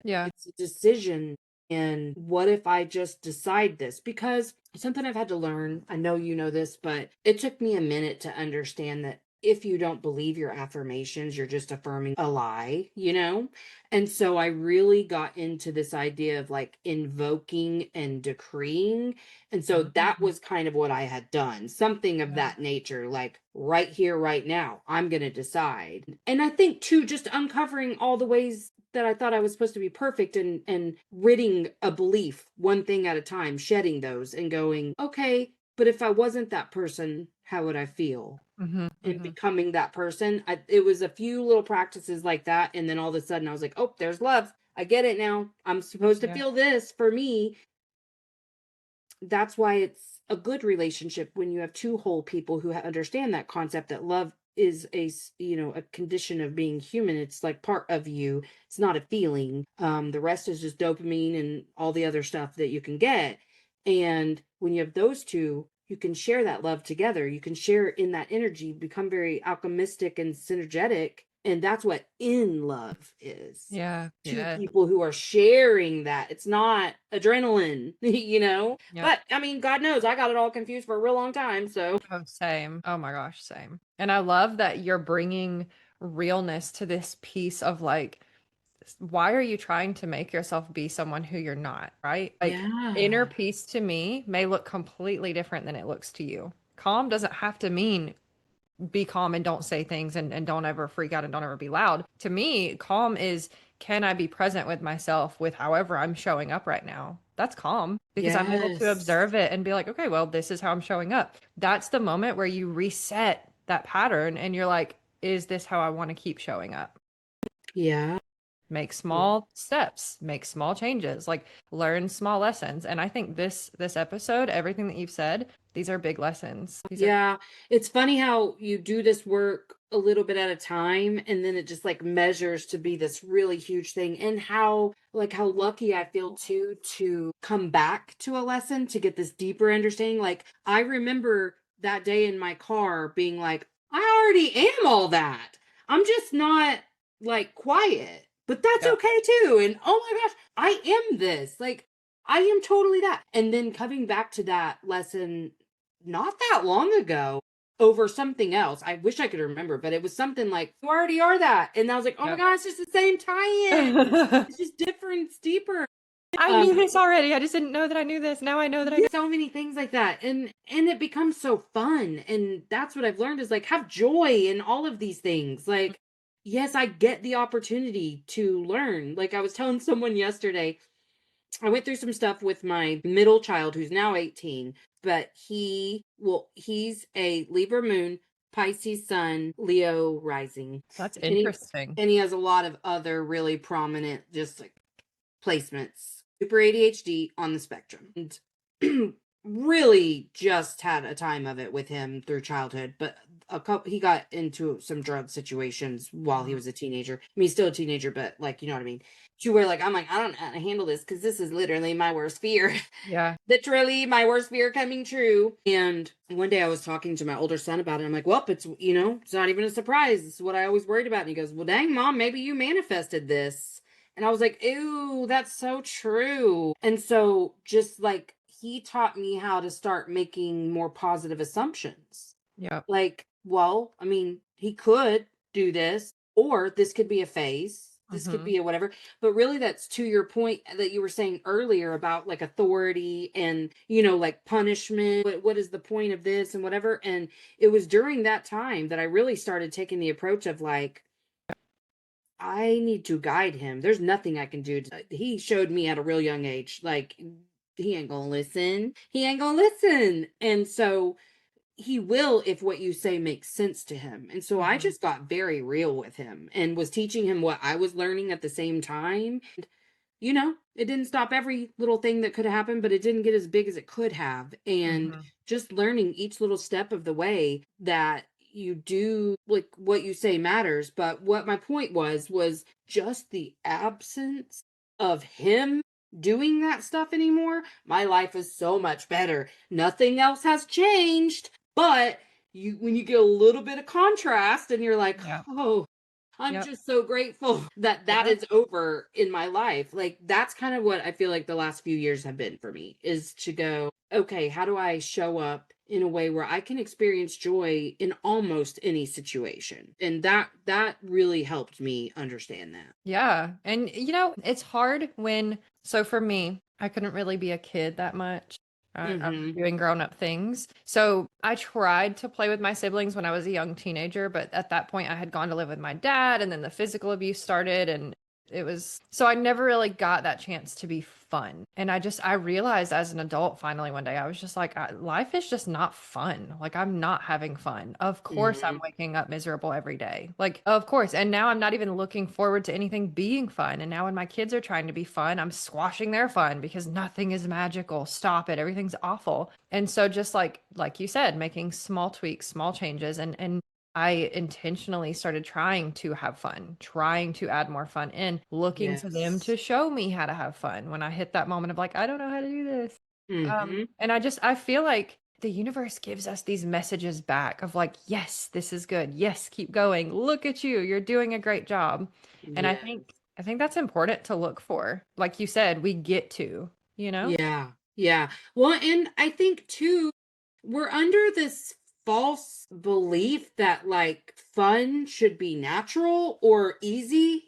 Yeah. It's a decision. And what if I just decide this? Because something I've had to learn, I know you know this, but it took me a minute to understand that if you don't believe your affirmations, you're just affirming a lie, you know? And so I really got into this idea of like invoking and decreeing. And so that was kind of what I had done, something of Yeah. that nature, like right here, right now, I'm going to decide. And I think too, just uncovering all the ways that I thought I was supposed to be perfect and ridding a belief one thing at a time, shedding those and going, okay, but if I wasn't that person, how would I feel? And becoming that person. It was a few little practices like that. And then all of a sudden I was like, oh, there's love. I get it now. I'm supposed to Yeah. feel this for me. That's why it's a good relationship when you have two whole people who understand that concept that love is a condition of being human. It's like part of you. It's not a feeling. The rest is just dopamine and all the other stuff that you can get. And when you have those two, you can share that love together. You can share in that energy, become very alchemistic and synergetic. And that's what in love is. Yeah. Two Yeah. people who are sharing that. It's not adrenaline, Yep. But I mean, God knows I got it all confused for a real long time. So, Oh, same. Oh my gosh, same. And I love that you're bringing realness to this piece of like, why are you trying to make yourself be someone who you're not, right? Like, inner yeah. peace to me may look completely different than it looks to you. Calm doesn't have to mean be calm and don't say things and don't ever freak out and don't ever be loud. To me, calm is, can I be present with myself with however I'm showing up right now? That's calm because I'm able to Yes. observe it and be like, okay, well, this is how I'm showing up. That's the moment where you reset that pattern and you're like, is this how I want to keep showing up? Yeah. Make Yeah. small steps, make small changes, like learn small lessons. And I think this episode, everything that you've said, these are big lessons. These are Yeah. It's funny how you do this work a little bit at a time and then it just like measures to be this really huge thing. And how lucky I feel too to come back to a lesson to get this deeper understanding. Like I remember that day in my car being like, I already am all that. I'm just not like quiet, but that's yeah, okay too. And oh my gosh, I am this. Like I am totally that. And then coming back to that lesson not that long ago over something else. I wish I could remember, but it was something like, you already are that. And I was like, oh my yeah. God, it's just the same tie-in. It's just different, it's deeper. I Um, knew this already. I just didn't know that I knew this. Now I know that I know. so many things like that. And it becomes so fun. And that's what I've learned is like have joy in all of these things. Like, yes, I get the opportunity to learn. Like I was telling someone yesterday, I went through some stuff with my middle child who's now 18, but he's a Libra moon, Pisces sun, Leo rising. That's And interesting. he has a lot of other really prominent just like placements. Super ADHD on the spectrum. And really just had a time of it with him through childhood, but he got into some drug situations while he was a teenager. I mean, he's still a teenager, but like, you know what I mean? To where like I'm like, I don't know how to handle this because this is literally my worst fear. Yeah. Literally my worst fear coming true. And one day I was talking to my older son about it. I'm like, well, it's not even a surprise. This is what I always worried about. And he goes, well, dang, mom, maybe you manifested this. And I was like, ew, that's so true. And so just like he taught me how to start making more positive assumptions. Yep. Like, well, I mean, he could do this, or this could be a phase. This could be a whatever. But really, that's to your point that you were saying earlier about like authority and, like punishment. What is the point of this and whatever? And it was during that time that I really started taking the approach of like, I need to guide him. There's nothing I can do. He showed me at a real young age, like, he ain't gonna listen. He ain't gonna listen. And so he will if what you say makes sense to him. And so I just got very real with him and was teaching him what I was learning at the same time. It didn't stop every little thing that could have happened, but it didn't get as big as it could have. And just learning each little step of the way that you do, like what you say matters. But what my point was just the absence of him doing that stuff anymore. My life is so much better. Nothing else has changed, but when you get a little bit of contrast and you're like, Yeah. oh, I'm Yep. just so grateful that Yep. is over in my life. Like that's kind of what I feel like the last few years have been for me is to go, okay, how do I show up in a way where I can experience joy in almost any situation. And that really helped me understand that. Yeah. And it's hard so for me, I couldn't really be a kid that much. I was doing grown up things. So I tried to play with my siblings when I was a young teenager, but at that point I had gone to live with my dad, and then the physical abuse started, and so I never really got that chance to be fun. And I realized as an adult finally one day, I was just like, life is just not fun. Like, I'm not having fun. Of course, I'm waking up miserable every day. Like, of course. And now I'm not even looking forward to anything being fun. And now when my kids are trying to be fun, I'm squashing their fun because nothing is magical. Stop it. Everything's awful. And so just like you said, making small tweaks, small changes, and I intentionally started trying to have fun, trying to add more fun in, looking to them to Yes. show me how to have fun when I hit that moment of like, I don't know how to do this. Mm-hmm. And I feel like the universe gives us these messages back of like, yes, this is good. Yes, keep going. Look at you. You're doing a great job. And I Yes. think that's important to look for. Like you said, we get to, Yeah. Yeah. Well, and I think too, we're under this false belief that like fun should be natural or easy,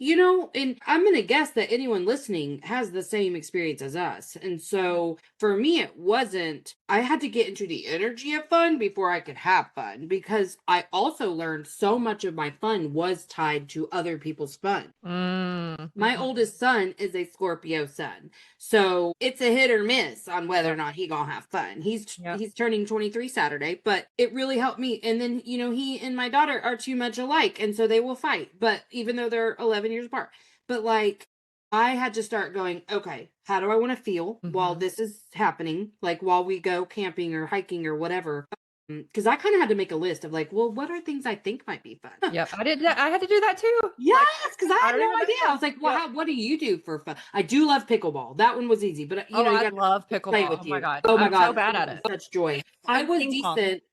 and I'm going to guess that anyone listening has the same experience as us. And so for me, it wasn't, I had to get into the energy of fun before I could have fun, because I also learned so much of my fun was tied to other people's fun. My Mm-hmm. oldest son is a Scorpio sun. So it's a hit or miss on whether or Yep. not he gonna have fun. Yep. He's turning 23 Saturday, but it really helped me. And then, he and my daughter are too much alike, and so they will fight. But even though they're 11 years apart. But like, I had to start going, okay, how do I want to feel while Mm-hmm. this is happening? Like while we go camping or hiking or whatever. Because I kind of had to make a list of like, well, what are things I think might be fun? Yep. I did that. I had to do that too. Yes, Like, because I I had don't no even idea. I know. was like, well, Yep. what do you do for fun? I do love pickleball. That one was easy, but Oh, you I got love to play pickleball. Oh with my you. God. Oh my I'm so God, bad it at was it. such joy. I And was ping pong. decent.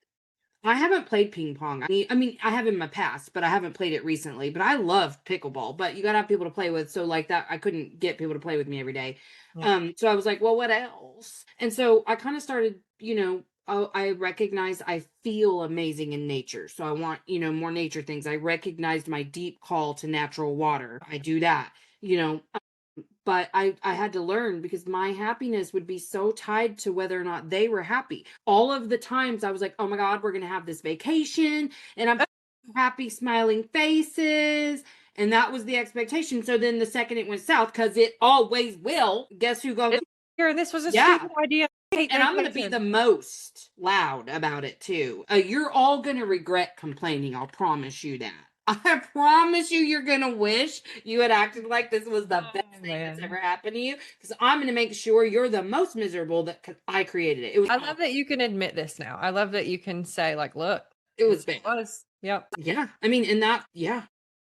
I haven't played ping pong. I mean, I have in my past, but I haven't played it recently. But I love pickleball. But you got to have people to play with. So like that, I couldn't get people to play with me every day. Yep. So I was like, well, what else? And so I kind of started, I recognize I feel amazing in nature. So I want, more nature things. I recognized my deep call to natural water. I do that, you know, but I had to learn, because my happiness would be so tied to whether or not they were happy. All of the times I was like, oh my God, we're going to have this vacation, and I'm happy, smiling faces. And that was the expectation. So then the second it went south, because it always will, guess who goes, It's here. This was a yeah. stupid idea. I hate And I'm going to be vacation. the most loud about it too. You're all going to regret complaining. I'll promise you that. I promise you, you're going to wish you had acted like this was the best Oh, thing that's ever man. happened to you. Because I'm going to make sure you're the most miserable that I created it. It was I awful. love that you can admit this now. I love that you can say, like, look, It was this bad. was. Yep. Yeah. I mean, and that, yeah.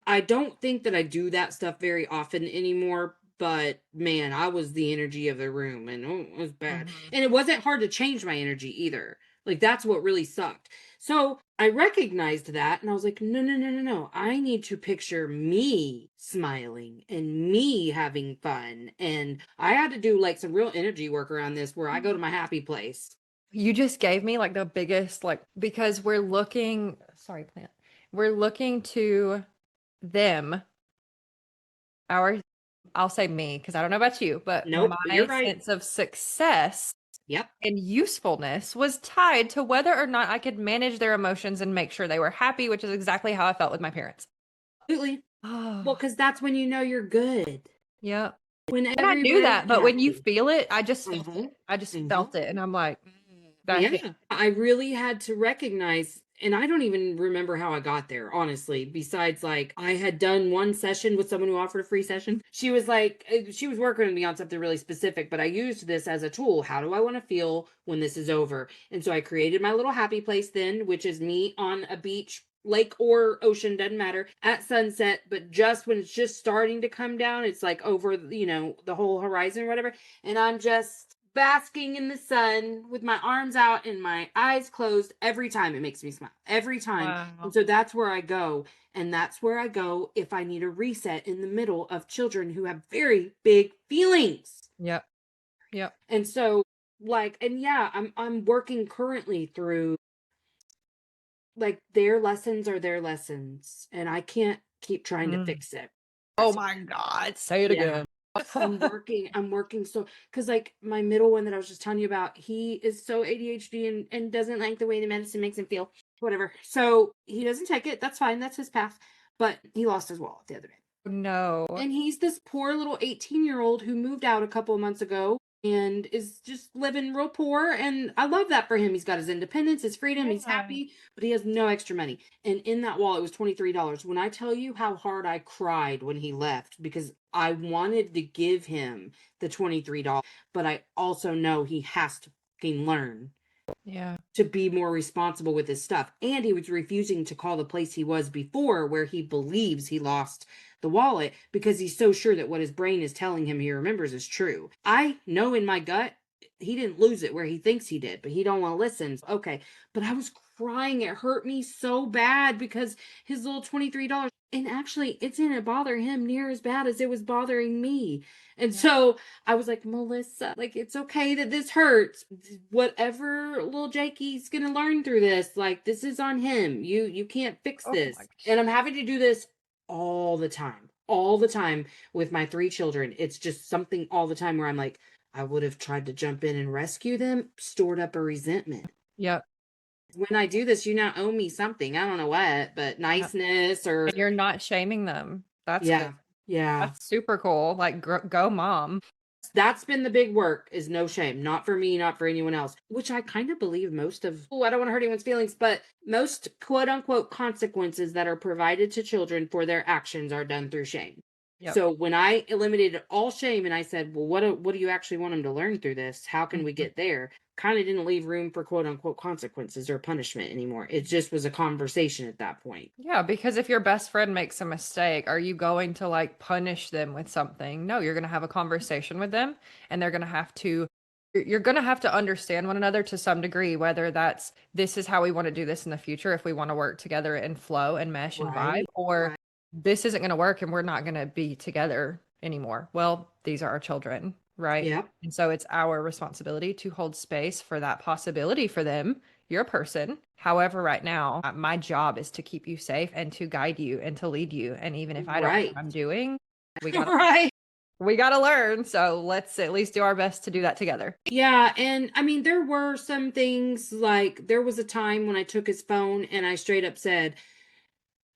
I don't think that I do that stuff very often anymore, but man, I was the energy of the room, and oh, it was bad. Mm-hmm. And it wasn't hard to change my energy either. Like that's what really sucked. So I recognized that, and I was like, no, no, no, no, no. I need to picture me smiling and me having fun. And I had to do like some real energy work around this, where I go to my happy place. You just gave me like the biggest, like, because sorry, plant. We're looking to them, I'll say me, because I don't know about you, but Nope, you're my right. sense of success Yep. and usefulness was tied to whether or not I could manage their emotions and make sure they were happy, which is exactly how I felt with my parents. Absolutely. Well, Oh, because that's when you know you're good. yeah. When And I knew everybody's that, but when you happy. feel it, I just felt Mm-hmm. it. I just Mm-hmm. felt it. And I'm like, that's it. Yeah, I really had to recognize, and I don't even remember how I got there, honestly, besides like I had done one session with someone who offered a free session. She was like, she was working with me on something really specific, but I used this as a tool. How do I want to feel when this is over? And so I created my little happy place then, which is me on a beach, lake or ocean, doesn't matter, at sunset, but just when it's just starting to come down, it's like over, the whole horizon or whatever. And I'm just basking in the sun with my arms out and my eyes closed. Every time it makes me smile, every time. And Wow. so that's where I go. And that's where I go if I need a reset in the middle of children who have very big feelings. Yep. Yep. And so Like, and yeah, I'm working currently through, like, their lessons are their lessons, and I can't keep trying to Mm. fix it. Oh my God. Say it Yeah. again. I'm working so, because like my middle one that I was just telling you about, he is so ADHD and doesn't like the way the medicine makes him feel. Whatever. So he doesn't take it. That's fine. That's his path. But he lost his wallet the other day. No. And he's this poor little 18-year-old who moved out a couple of months ago and is just living real poor. And I love that for him. He's got his independence, his freedom, he's Yeah. happy, but he has no extra money. And in that wallet was $23. When I tell you how hard I cried when he left, because I wanted to give him the $23, but I also know he has to fucking learn Yeah. to be more responsible with his stuff. And he was refusing to call the place he was before where he believes he lost the wallet because he's so sure that what his brain is telling him he remembers is true. I know in my gut he didn't lose it where he thinks he did, but he don't want to listen. Okay. But I was crying. It hurt me so bad because his little $23, and actually it didn't bother him near as bad as it was bothering me. And so I was like, Melissa, like, it's okay that this hurts. Whatever little Jakey's gonna learn through this, like, this is on him. You can't fix Oh this. my And I'm having to do this all the time with my 3 children. It's just something all the time where I'm like, I would have tried to jump in and rescue them, stored up a resentment. Yep. When I do this, you now owe me something. I don't know what, but niceness or And you're not shaming them. That's good. yeah, yeah. That's super cool. Like, go mom. That's been the big work, is no shame. Not for me, not for anyone else. Which I kind of believe most of, oh, I don't want to hurt anyone's feelings, but most quote unquote consequences that are provided to children for their actions are done through shame. Yep. So when I eliminated all shame and I said, well, what do you actually want them to learn through this? How can we get there? Kind of didn't leave room for quote unquote consequences or punishment anymore. It just was a conversation at that point. Yeah, because if your best friend makes a mistake, are you going to like punish them with something? No, you're going to have a conversation with them and they're going to have to you're going to have to understand one another to some degree, whether that's this is how we want to do this in the future if we want to work together and flow and mesh and vibe, Right. or Right. this isn't going to work and we're not going to be together anymore. Well, these are our children, right? Yep. And so it's our responsibility to hold space for that possibility for them. You're a person. However, right now, my job is to keep you safe and to guide you and to lead you. And even if I don't know Right. what I'm doing, we got Right. we got to learn. So let's at least do our best to do that together. Yeah, and I mean, there were some things, like there was a time when I took his phone and I straight up said,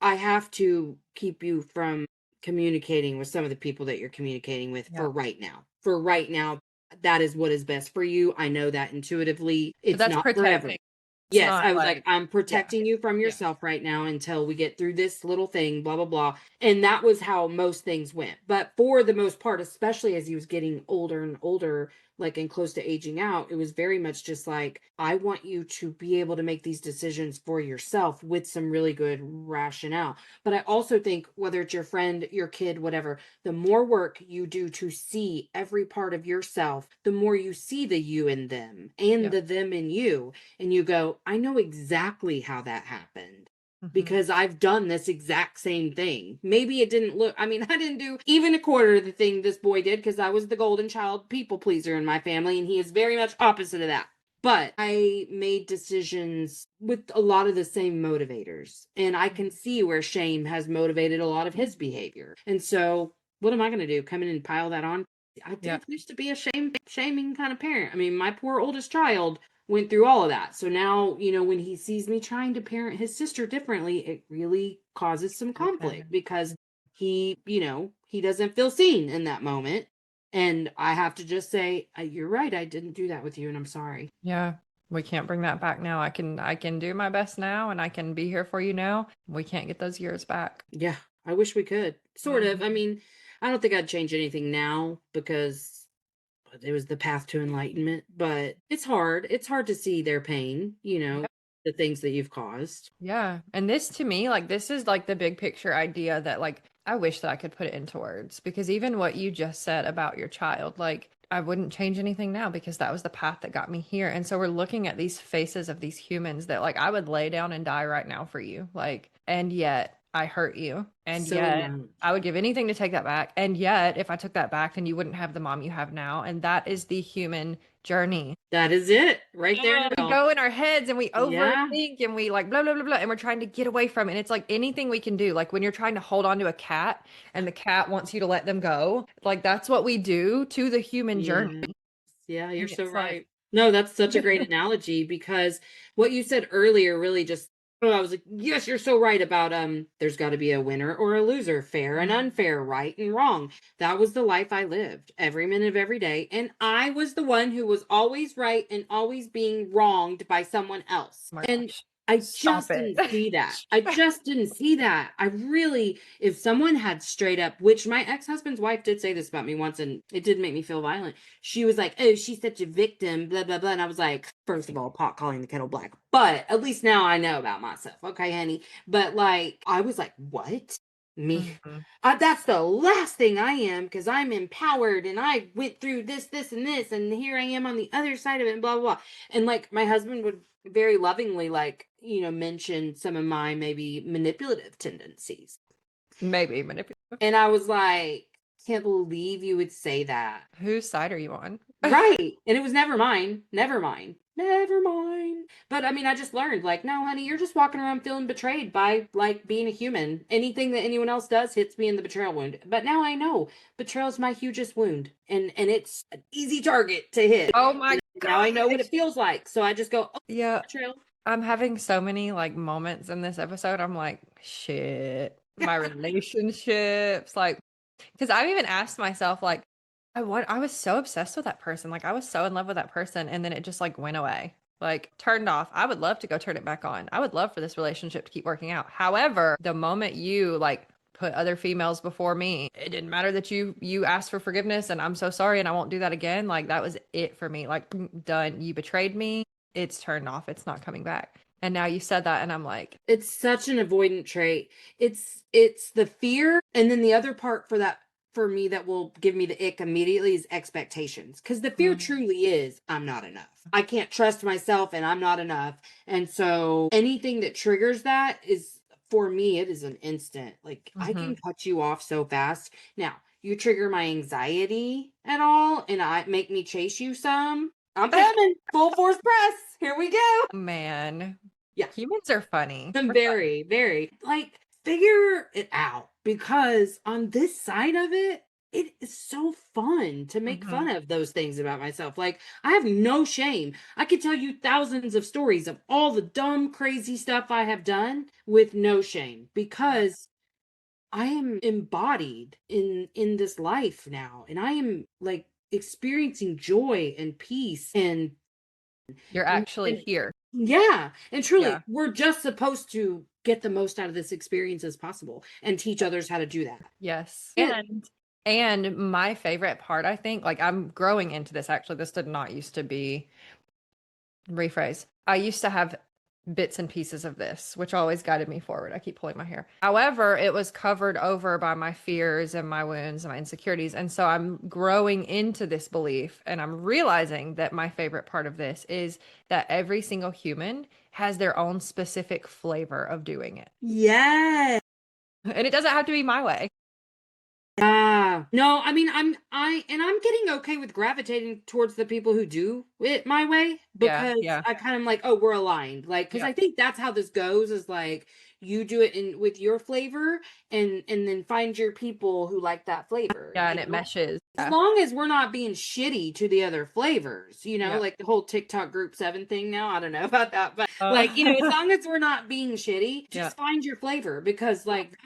I have to keep you from communicating with some of the people that you're communicating with Yeah. for right now. For right now, that is what is best for you. I know that intuitively. But It's that's not forever. protecting. It's Yes, not I was like, like, I'm protecting you from yeah. yourself right now until we get through this little thing, blah, blah, blah. And that was how most things went. But for the most part, especially as he was getting older and older, like and close to aging out, it was very much just like, I want you to be able to make these decisions for yourself with some really good rationale. But I also think whether it's your friend, your kid, whatever, the more work you do to see every part of yourself, the more you see the you in them and Yeah. the them in you. And you go, I know exactly how that happened Mhm. because I've done this exact same thing. Maybe it didn't look, I mean, I didn't do even a quarter of the thing this boy did because I was the golden child people pleaser in my family, and he is very much opposite of that. But I made decisions with a lot of the same motivators, and I can see where shame has motivated a lot of his behavior. And so, what am I going to do? Come in and pile that on? I did used to be a shaming kind of parent. I mean, my poor oldest child went through all of that. So now, when he sees me trying to parent his sister differently, it really causes some conflict because he doesn't feel seen in that moment. And I have to just say, you're right. I didn't do that with you, and I'm sorry. Yeah. We can't bring that back now. I can do my best now and I can be here for you now. We can't get those years back. Yeah, I wish we could. Sort of. I Mhm. mean, I don't think I'd change anything now because it was the path to enlightenment, but it's hard. It's hard to see their pain, the things that you've caused. Yeah. And this to me, like, this is like the big picture idea that, like, I wish that I could put it into words because even what you just said about your child, like, I wouldn't change anything now because that was the path that got me here. And so we're looking at these faces of these humans that, like, I would lay down and die right now for you. Like, and yet I hurt you. And So yet much. I would give anything to take that back. And yet if I took that back, then you wouldn't have the mom you have now. And that is the human journey. That is it right there in Oh, the we middle. go in our heads and we Yeah. overthink and we like blah blah blah blah and we're trying to get away from it. And it's like anything we can do. Like when you're trying to hold on to a cat and the cat wants you to let them go, like that's what we do to the human journey. Yeah. Yeah, you're And so it's like, right. No, that's such a great analogy because what you said earlier really just oh, I was like, yes, you're so right about there's got to be a winner or a loser, fair and unfair, right and wrong. That was the life I lived every minute of every day, and I was the one who was always right and always being wronged by someone else. oh my And gosh, I stop just didn't it. see that. I just didn't see that. I really, if someone had straight up, which my ex-husband's wife did say this about me once, and it did make me feel violent. She was like, oh, she's such a victim, blah, blah, blah. And I was like, first of all, pot calling the kettle black. But at least now I know about myself. Okay, honey. But like, I was like, what? Me? Mhm. That's the last thing I am because I'm empowered and I went through this, this, and this. And here I am on the other side of it, and blah, blah, blah. And like, my husband would very lovingly, like, mention some of my maybe manipulative tendencies. Maybe manipulative. And I was like, can't believe you would say that. Whose side are you on? Right. And it was never mine. Never mind. Never mind. But I mean, I just learned like, no, honey, you're just walking around feeling betrayed by like being a human. Anything that anyone else does hits me in the betrayal wound. But now I know betrayal is my hugest wound. And it's an easy target to hit. Oh my Now I know what gosh. it feels like. So I just go, oh, Yeah, betrayal. I'm having so many like moments in this episode. I'm like, shit, my relationships, like, because I've even asked myself, like, I was so obsessed with that person. Like, I was so in love with that person. And then it just like went away, like turned off. I would love to go turn it back on. I would love for this relationship to keep working out. However, the moment you like put other females before me, it didn't matter that you asked for forgiveness and I'm so sorry and I won't do that again. Like, that was it for me. Like, done. You betrayed me. It's turned off. It's not coming back. And now you said that, and I'm like, It's such an avoidant trait. It's the fear, and then the other part for that for me that will give me the ick immediately is expectations. Because the fear mm, truly is I'm not enough. I can't trust myself and I'm not enough. And so anything that triggers that is for me, it is an instant. Like I can mhm. cut you off so fast. Now, you trigger my anxiety at all and I make me chase you some. I'm coming. Full force press. Here we go. Man, Yeah. humans are funny. I'm We're very, very like figure it out because on this side of it, it is so fun to make funny. fun of those things about myself. Like, I have no shame. I could tell you thousands of stories of all the dumb, crazy stuff I have done with no shame because I am embodied in this life now and I am like experiencing joy and peace You're and, actually and here. yeah, and truly, Yeah. we're just supposed to get the most out of this experience as possible and teach others how to do that. Yes. Yeah. And my favorite part, I think, like I'm growing into this actually. This did not used to be rephrase. I used to have bits and pieces of this, which always guided me forward. I keep pulling my hair. However, it was covered over by my fears and my wounds and my insecurities. And so I'm growing into this belief and I'm realizing that my favorite part of this is that every single human has their own specific flavor of doing it. Yeah. And it doesn't have to be my way. Yeah. No, I mean, I'm getting okay with gravitating towards the people who do it my way Yeah. because Yeah. I kind of like, oh, we're aligned. Like, because Yeah. I think that's how this goes is like you do it in with your flavor and then find your people who like that flavor, Yeah. And it meshes. as Yeah. long as we're not being shitty to the other flavors, Yeah. like the whole TikTok group 7 thing now. I don't know about that, but like, as Uh, long as we're not being shitty, yeah. just find your flavor because like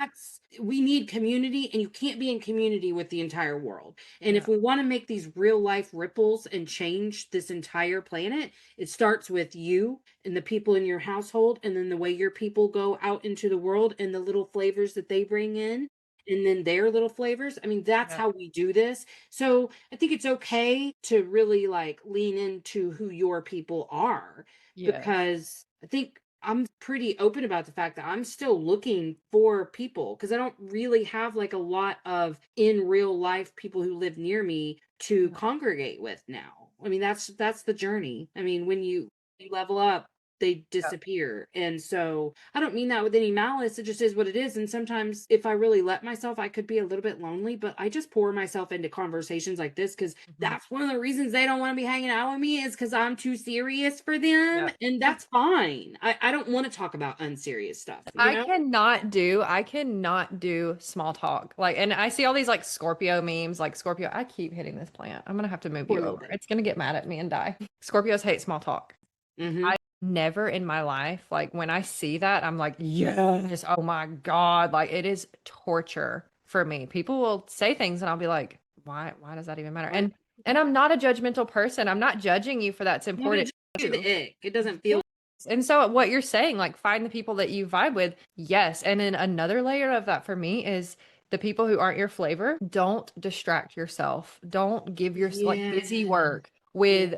we need community and you can't be in community with the entire world. And Yeah. if we want to make these real life ripples and change this entire planet, it starts with you and the people in your household and then the way your people go out into the world and the little flavors that they bring in and then their little flavors. I mean, that's Yeah. how we do this. So I think it's okay to really like lean into who your people are Yes. because I think I'm pretty open about the fact that I'm still looking for people because I don't really have like a lot of in real life people who live near me to Yeah. congregate with now. I mean, that's the journey. I mean, when you level up. they disappear. And so I don't mean that with any malice. It just is what it is. And sometimes if I really let myself, I could be a little bit lonely, but I just pour myself into conversations like this because Mhm. that's one of the reasons they don't want to be hanging out with me is because I'm too serious for them. Yeah. And that's fine. I don't want to talk about unserious stuff, you I know? cannot do small talk. Like, and I see all these like Scorpio memes, like Scorpio, I keep hitting this plant. I'm gonna have to move Poor you little over. thing. It's gonna get mad at me and die. Scorpios hate small talk. Mm-hmm. I never in my life, like when I see that, I'm like, yes, oh my God. Like it is torture for me. People will say things and I'll be like, why does that even matter? What? And I'm not a judgmental person. I'm not judging you for that's No, but it important just gives you too. the ick. It doesn't feel Yes. And so what you're saying, like find the people that you vibe with. Yes. And then another layer of that for me is the people who aren't your flavor, don't distract yourself. Don't give your like yeah. busy work Yeah. with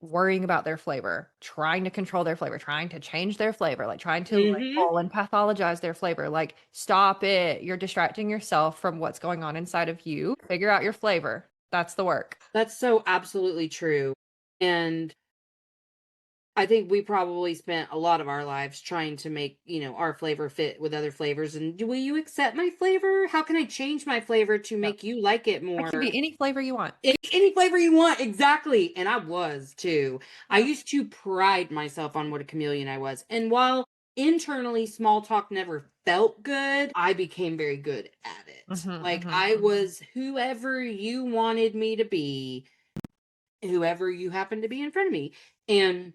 worrying about their flavor, trying to control their flavor, trying to change their flavor, like trying to Mm-hmm. label and pathologize their flavor. Like stop it. You're distracting yourself from what's going on inside of you. Figure out your flavor. That's the work. That's so absolutely true. And I think we probably spent a lot of our lives trying to make, our flavor fit with other flavors. And will you accept my flavor? How can I change my flavor to Yep. make you like it It can be more? any flavor you want. Any flavor you want, exactly. And I was too. I Yep. used to pride myself on what a chameleon I was. And while internally small talk never felt good, I became very good at it. Hmm. Like Hmm. I was whoever you wanted me to be, whoever you happened to be in front of me. And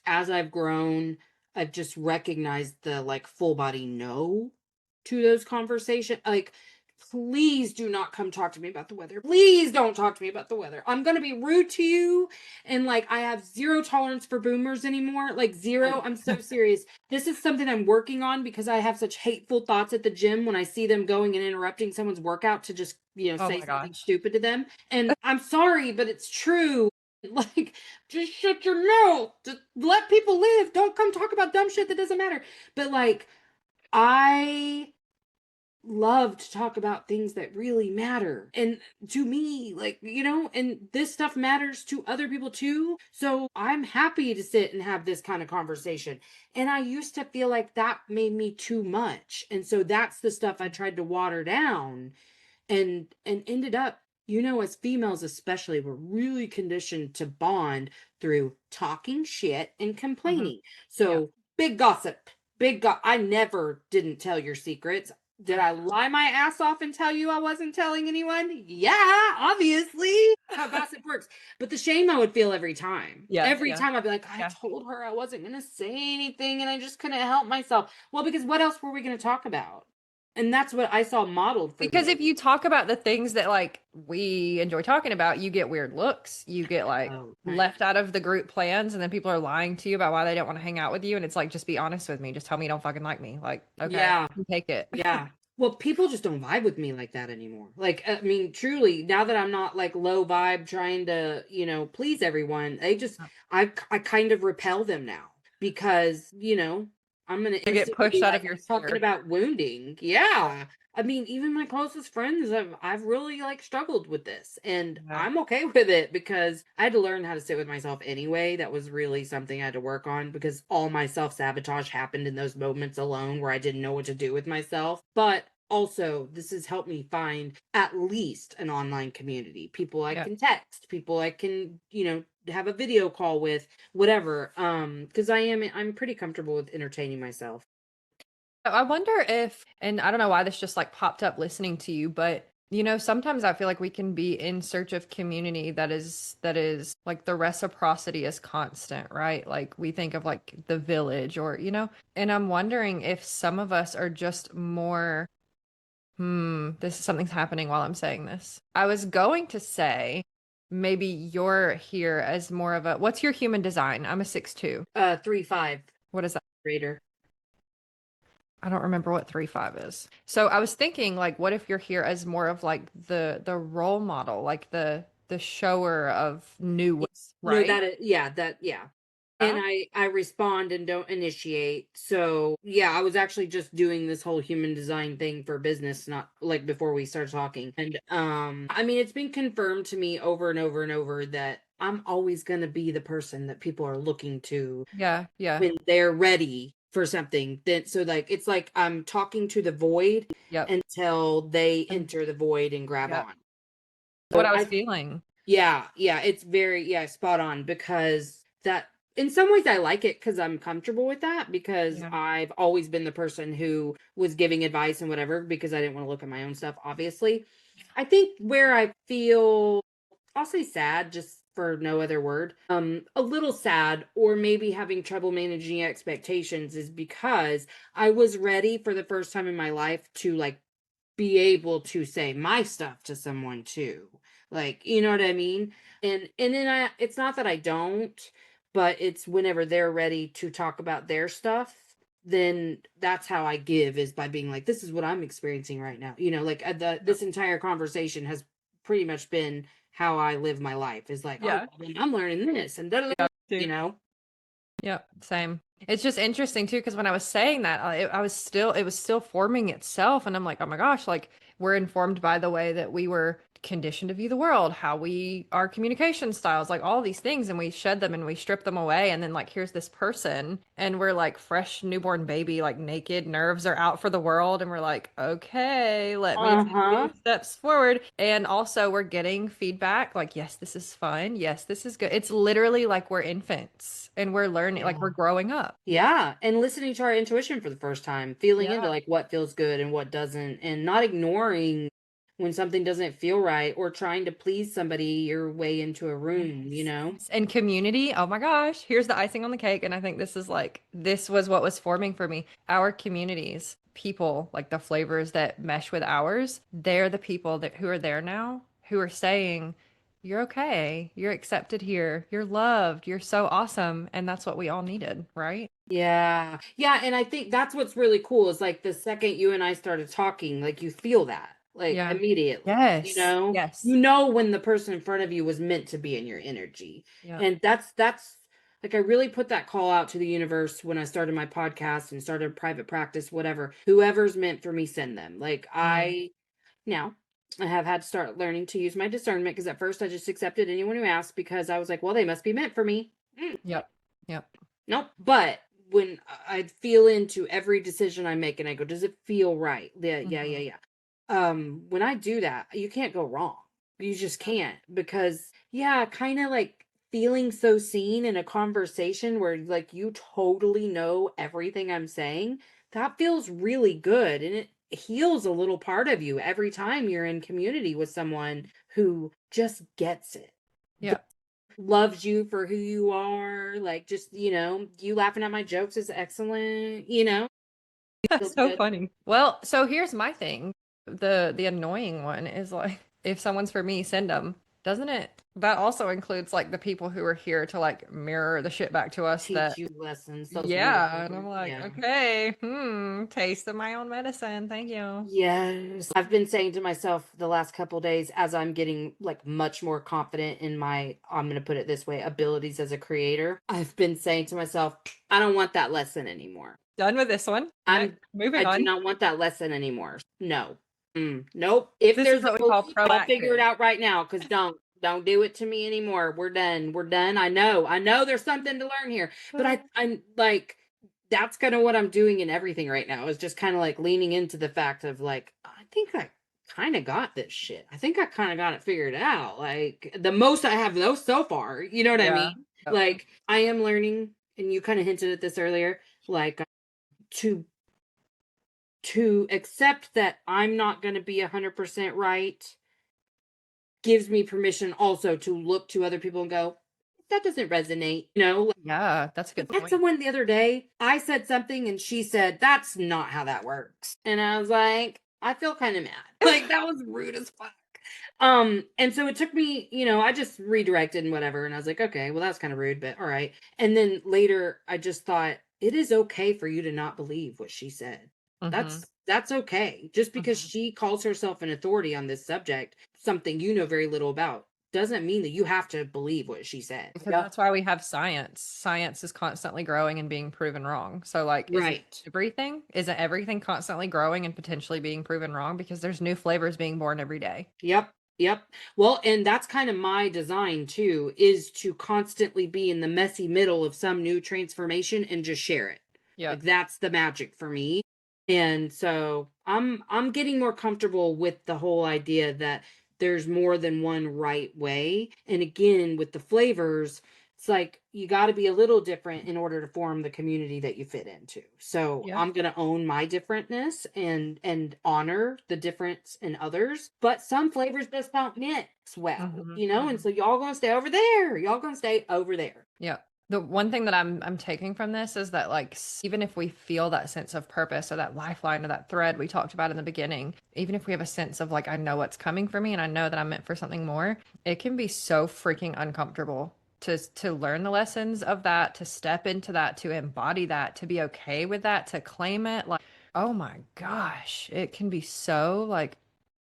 as I've grown, I've just recognized the like full body no to those conversations. Like, please do not come talk to me about the weather. Please don't talk to me about the weather. I'm going to be rude to you. And like, I have zero tolerance for boomers anymore. Like, zero. I'm so serious. This is something I'm working on because I have such hateful thoughts at the gym when I see them going and interrupting someone's workout to just, Oh say my something gosh. stupid to them. And I'm sorry, but it's true. Like, just shut your mouth. Just let people live. Don't come talk about dumb shit that doesn't matter. But like, I love to talk about things that really matter. And to me, like, and this stuff matters to other people too. So I'm happy to sit and have this kind of conversation. And I used to feel like that made me too much. And so that's the stuff I tried to water down and ended up, as females especially, we're really conditioned to bond through talking shit and Hmm. complaining. Yeah. So big gossip, I never didn't tell your secrets. Did I lie my ass off and tell you I wasn't telling anyone? Yeah, obviously. How gossip works. But the shame I would feel every time. Yeah. Every Yeah. time I'd be like, I Yeah. told her I wasn't going to say anything and I just couldn't help myself. Well, because what else were we going to talk about? And that's what I saw modeled for Because me. if you talk about the things that like we enjoy talking about, you get weird looks. You get like Oh, right. left out of the group plans, and then people are lying to you about why they don't want to hang out with you. And it's like, just be honest with me. Just tell me you don't fucking like me. Like, okay, Yeah. you take it. Yeah. Well, people just don't vibe with me like that anymore. Like, I mean, truly, now that I'm not like low vibe trying to, please everyone, I kind of repel them now because, I'm going to You get instantly pushed be out of like your talking sphere. about wounding. Yeah. I mean, even my closest friends, I've really like struggled with this and Yeah. I'm okay with it because I had to learn how to sit with myself anyway. That was really something I had to work on because all my self-sabotage happened in those moments alone where I didn't know what to do with myself. But also, this has helped me find at least an online community, people I Yeah. can text, people I can, have a video call with, whatever. Because I'm pretty comfortable with entertaining myself. I wonder if, and I don't know why this just like popped up listening to you, but sometimes I feel like we can be in search of community that is like the reciprocity is constant, right? Like we think of like the village or, and I'm wondering if some of us are just more, this is something's happening while I'm saying this. I was going to say maybe you're here as more of a, what's your human design? I'm a 6'2". 3-5 What is that? grader. I don't remember what 3-5 is. So I was thinking, like, what if you're here as more of like the role model, like the shower of new ways, No, right? yeah, that, yeah. And I respond and don't initiate. So yeah, I was actually just doing this whole human design thing for business, not like before we started talking. And I mean, it's been confirmed to me over and over and over that I'm always gonna be the person that people are looking to Yeah. Yeah. when they're ready for something. Then so like it's like I'm talking to the void Yep. until they enter the void and grab Yep. on. What So I was I feeling. yeah, yeah, it's very yeah, spot on because that in some ways I like it because I'm comfortable with that because Yeah. I've always been the person who was giving advice and whatever because I didn't want to look at my own stuff, obviously. I think where I feel I'll say sad just for no other word. A little sad or maybe having trouble managing expectations is because I was ready for the first time in my life to like be able to say my stuff to someone too. Like, you know what I mean? And then it's not that I don't, but it's whenever they're ready to talk about their stuff, then that's how I give is by being like this is what I'm experiencing right now. You know, like this entire conversation has pretty much been how I live my life is like, oh, Yeah. I'm learning this and da, da, da, you know. Yep, same. It's just interesting too, because when I was saying that, it was still forming itself, and I'm like, oh my gosh, like we're informed by the way that we were conditioned to view the world, how we our communication styles, like all these things, and we shed them and we strip them away, and then like here's this person, and we're like fresh newborn baby, like naked, nerves are out for the world, and we're like, okay, let me take Uh-huh. these steps forward, and also we're getting feedback, like yes, this is fun, yes, this is good. It's literally like we're infants and we're learning, like Yeah. we're growing up. Yeah, and listening to our intuition for the first time, feeling Yeah. into like what feels good and what doesn't, and not ignoring when something doesn't feel right or trying to please somebody your way into a room, you Yes, know? yes. And community, oh my gosh, here's the icing on the cake. And I think this is like, this was what was forming for me. Our communities, people, like the flavors that mesh with ours, they're the people that who are there now, who are saying, you're okay, you're accepted here, you're loved, you're so awesome. And that's what we all needed, right? Yeah. Yeah, and I think that's what's really cool is like the second you and I started talking, like you feel that like Yeah. immediately, you Yes. know? Yes. You know when the person in front of you was meant to be in your energy. Yeah. And that's like I really put that call out to the universe when I started my podcast and started private practice, whatever. Whoever's meant for me, send them. Like Mm. now I have had to start learning to use my discernment because at first I just accepted anyone who asked because I was like, well, they must be meant for me. Yep. Yep. Nope. But when I feel into every decision I make and I go, does it feel right? Yeah, yeah, yeah, Mhm. yeah. When I do that, you can't go wrong. You just can't because yeah, kind of like feeling so seen in a conversation where like you totally know everything I'm saying, that feels really good and it heals a little part of you every time you're in community with someone who just gets it, Yep. loves you for who you are, like just, you know, you laughing at my jokes is excellent, you know, That's feels so good. funny. Well, so here's my thing. The annoying one is like if someone's for me, send them. Doesn't it? That also includes like the people who are here to like mirror the shit back to us that Teach you lessons, those yeah, wonderful, and I'm like, yeah. okay, taste of my own medicine. Thank you. Yes. I've been saying to myself the last couple days as I'm getting like much more confident in my, I'm going to put it this way, abilities as a creator. I've been saying to myself, I don't want that lesson anymore. Done with this one. Next, I'm I moving do on. not want that lesson anymore. No. Nope. If This is there's a what we call belief, I'll figure it proactive. out right now cuz don't do it to me anymore. We're done. We're done. I know. I know there's something to learn here. But I'm like that's kind of what I'm doing in everything right now is just kind of like leaning into the fact of like I think I kind of got this shit. I think I kind of got it figured out. Like the most I have those so far, you know what I Yeah. mean? Yep. Like I am learning and you kind of hinted at this earlier like to accept that I'm not going to be 100% right gives me permission also to look to other people and go, that doesn't resonate. You know, like, Yeah, that's a good I had point. someone the other day, I said something and she said, that's not how that works. And I was like, I feel kind of mad. Like that was rude as fuck. And so it took me, you know, I just redirected and whatever. And I was like, okay, well, that's kind of rude, but all right. And then later I just thought, it is okay for you to not believe what she said. Hmm. That's okay. Just because Hmm. she calls herself an authority on this subject, something you know very little about, doesn't mean that you have to believe what she said. Because that's why we have science. Science is constantly growing and being proven wrong. So like, isn't everything constantly growing and potentially being proven wrong? Because there's new flavors being born every day. Yep. Well, and that's kind of my design too, is to constantly be in the messy middle of some new transformation and just share it. Yeah. Like that's the magic for me. And so I'm getting more comfortable with the whole idea that there's more than one right way. And again, with the flavors, it's like you got to be a little different in order to form the community that you fit into. So I'm going to own my differentness and honor the difference in others. But some flavors just don't mix well, and so y'all going to stay over there. Y'all going to stay over there. Yeah. The one thing that I'm taking from this is that like, even if we feel that sense of purpose or that lifeline or that thread we talked about in the beginning, even if we have a sense of like, I know what's coming for me and I know that I'm meant for something more, it can be so freaking uncomfortable to learn the lessons of that, to step into that, to embody that, to be okay with that, to claim it. Like, oh my gosh, it can be so like,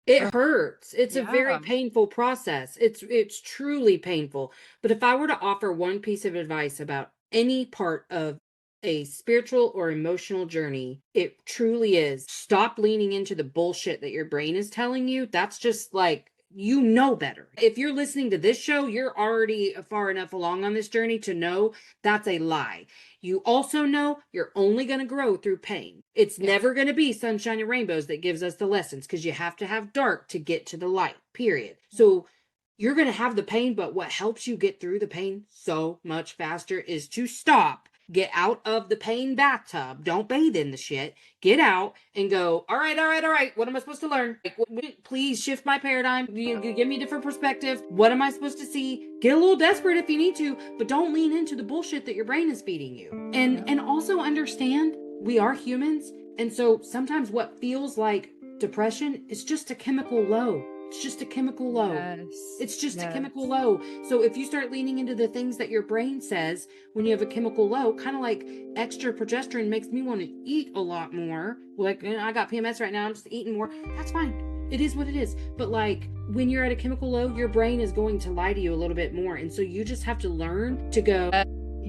it hurts. It's a very painful process. It's truly painful. But if I were to offer one piece of advice about any part of a spiritual or emotional journey, it truly is stop leaning into the bullshit that your brain is telling you. That's just like, you know better. If you're listening to this show, you're already far enough along on this journey to know that's a lie. You also know you're only going to grow through pain. It's never going to be sunshine and rainbows that gives us the lessons, because you have to have dark to get to the light, period. So you're going to have the pain, but what helps you get through the pain so much faster is to stop. Get out of the pain bathtub. Don't bathe in the shit. Get out and go, all right. What am I supposed to learn? Please shift my paradigm. You give me a different perspective. What am I supposed to see? Get a little desperate if you need to, but don't lean into the bullshit that your brain is feeding you. And also understand we are humans. And so sometimes what feels like depression is just a chemical low. It's just a chemical low. It's just a chemical low. So if you start leaning into the things that your brain says when you have a chemical low, kind of like extra progesterone makes me want to eat a lot more. Like, I got PMS right now, I'm just eating more. That's fine. It is what it is. But like when you're at a chemical low, your brain is going to lie to you a little bit more. And so you just have to learn to go,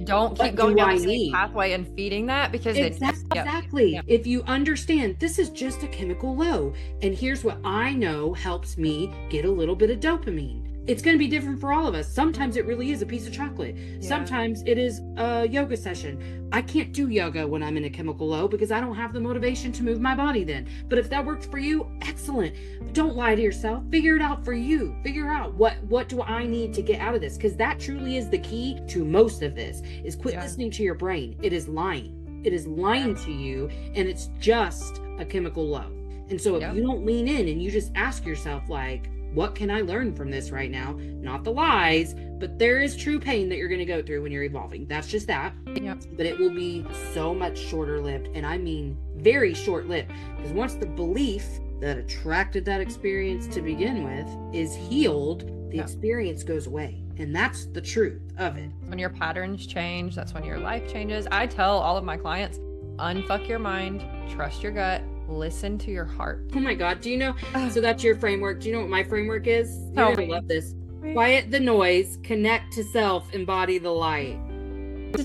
don't keep going down the same pathway and feeding that, because exactly. If you understand this is just a chemical low, and here's what I know helps me get a little bit of dopamine. It's going to be different for all of us. Sometimes it really is a piece of chocolate. Sometimes it is a yoga session. I can't do yoga when I'm in a chemical low because I don't have the motivation to move my body then. But if that works for you, excellent. Don't lie to yourself. Figure it out for you. Figure out what do I need to get out of this? Because that truly is the key to most of this, is quit listening to your brain. It is lying. It is lying to you, and it's just a chemical low. And so if you don't lean in and you just ask yourself, like, what can I learn from this right now? Not the lies, but there is true pain that you're going to go through when you're evolving. That's just that. But it will be so much shorter lived. And I mean very short lived. Because once the belief that attracted that experience to begin with is healed, the experience goes away. And that's the truth of it. When your patterns change, that's when your life changes. I tell all of my clients, unfuck your mind, trust your gut, listen to your heart. Oh my God. Do you know? So that's your framework. Do you know what my framework is? You're gonna love this. Quiet the noise, connect to self, embody the light.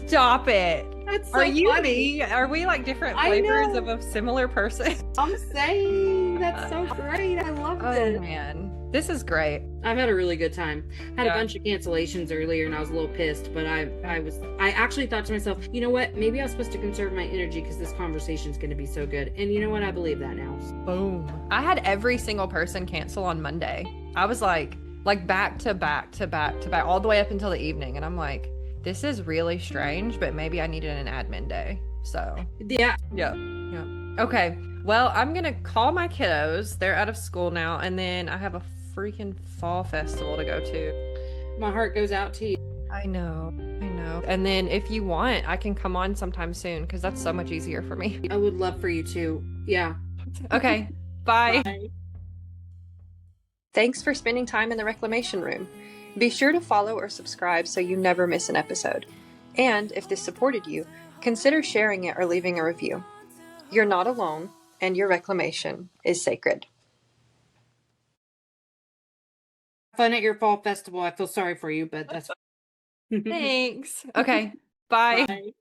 Stop it. That's so funny. Are we like different flavors of a similar person? I'm saying that's so great. I love this. Oh man. This is great. I've had a really good time. I had a bunch of cancellations earlier and I was a little pissed, but I actually thought to myself, you know what? Maybe I was supposed to conserve my energy because this conversation is going to be so good. And you know what? I believe that now. Boom. I had every single person cancel on Monday. I was like back to back to back to back all the way up until the evening. And I'm like, this is really strange, but maybe I needed an admin day. So yeah. Okay. Well, I'm going to call my kiddos. They're out of school now. And then I have a freaking fall festival to go to. My heart goes out to you. I know. And then if you want, I can come on sometime soon because that's so much easier for me. I would love for you to. Yeah. Okay. Bye. Bye. Thanks for spending time in the Reclamation Room. Be sure to follow or subscribe so you never miss an episode. And if this supported you, consider sharing it or leaving a review. You're not alone, and your reclamation is sacred. fun at your fall festival. I feel sorry for you, but that's Thanks. Okay. Bye. bye.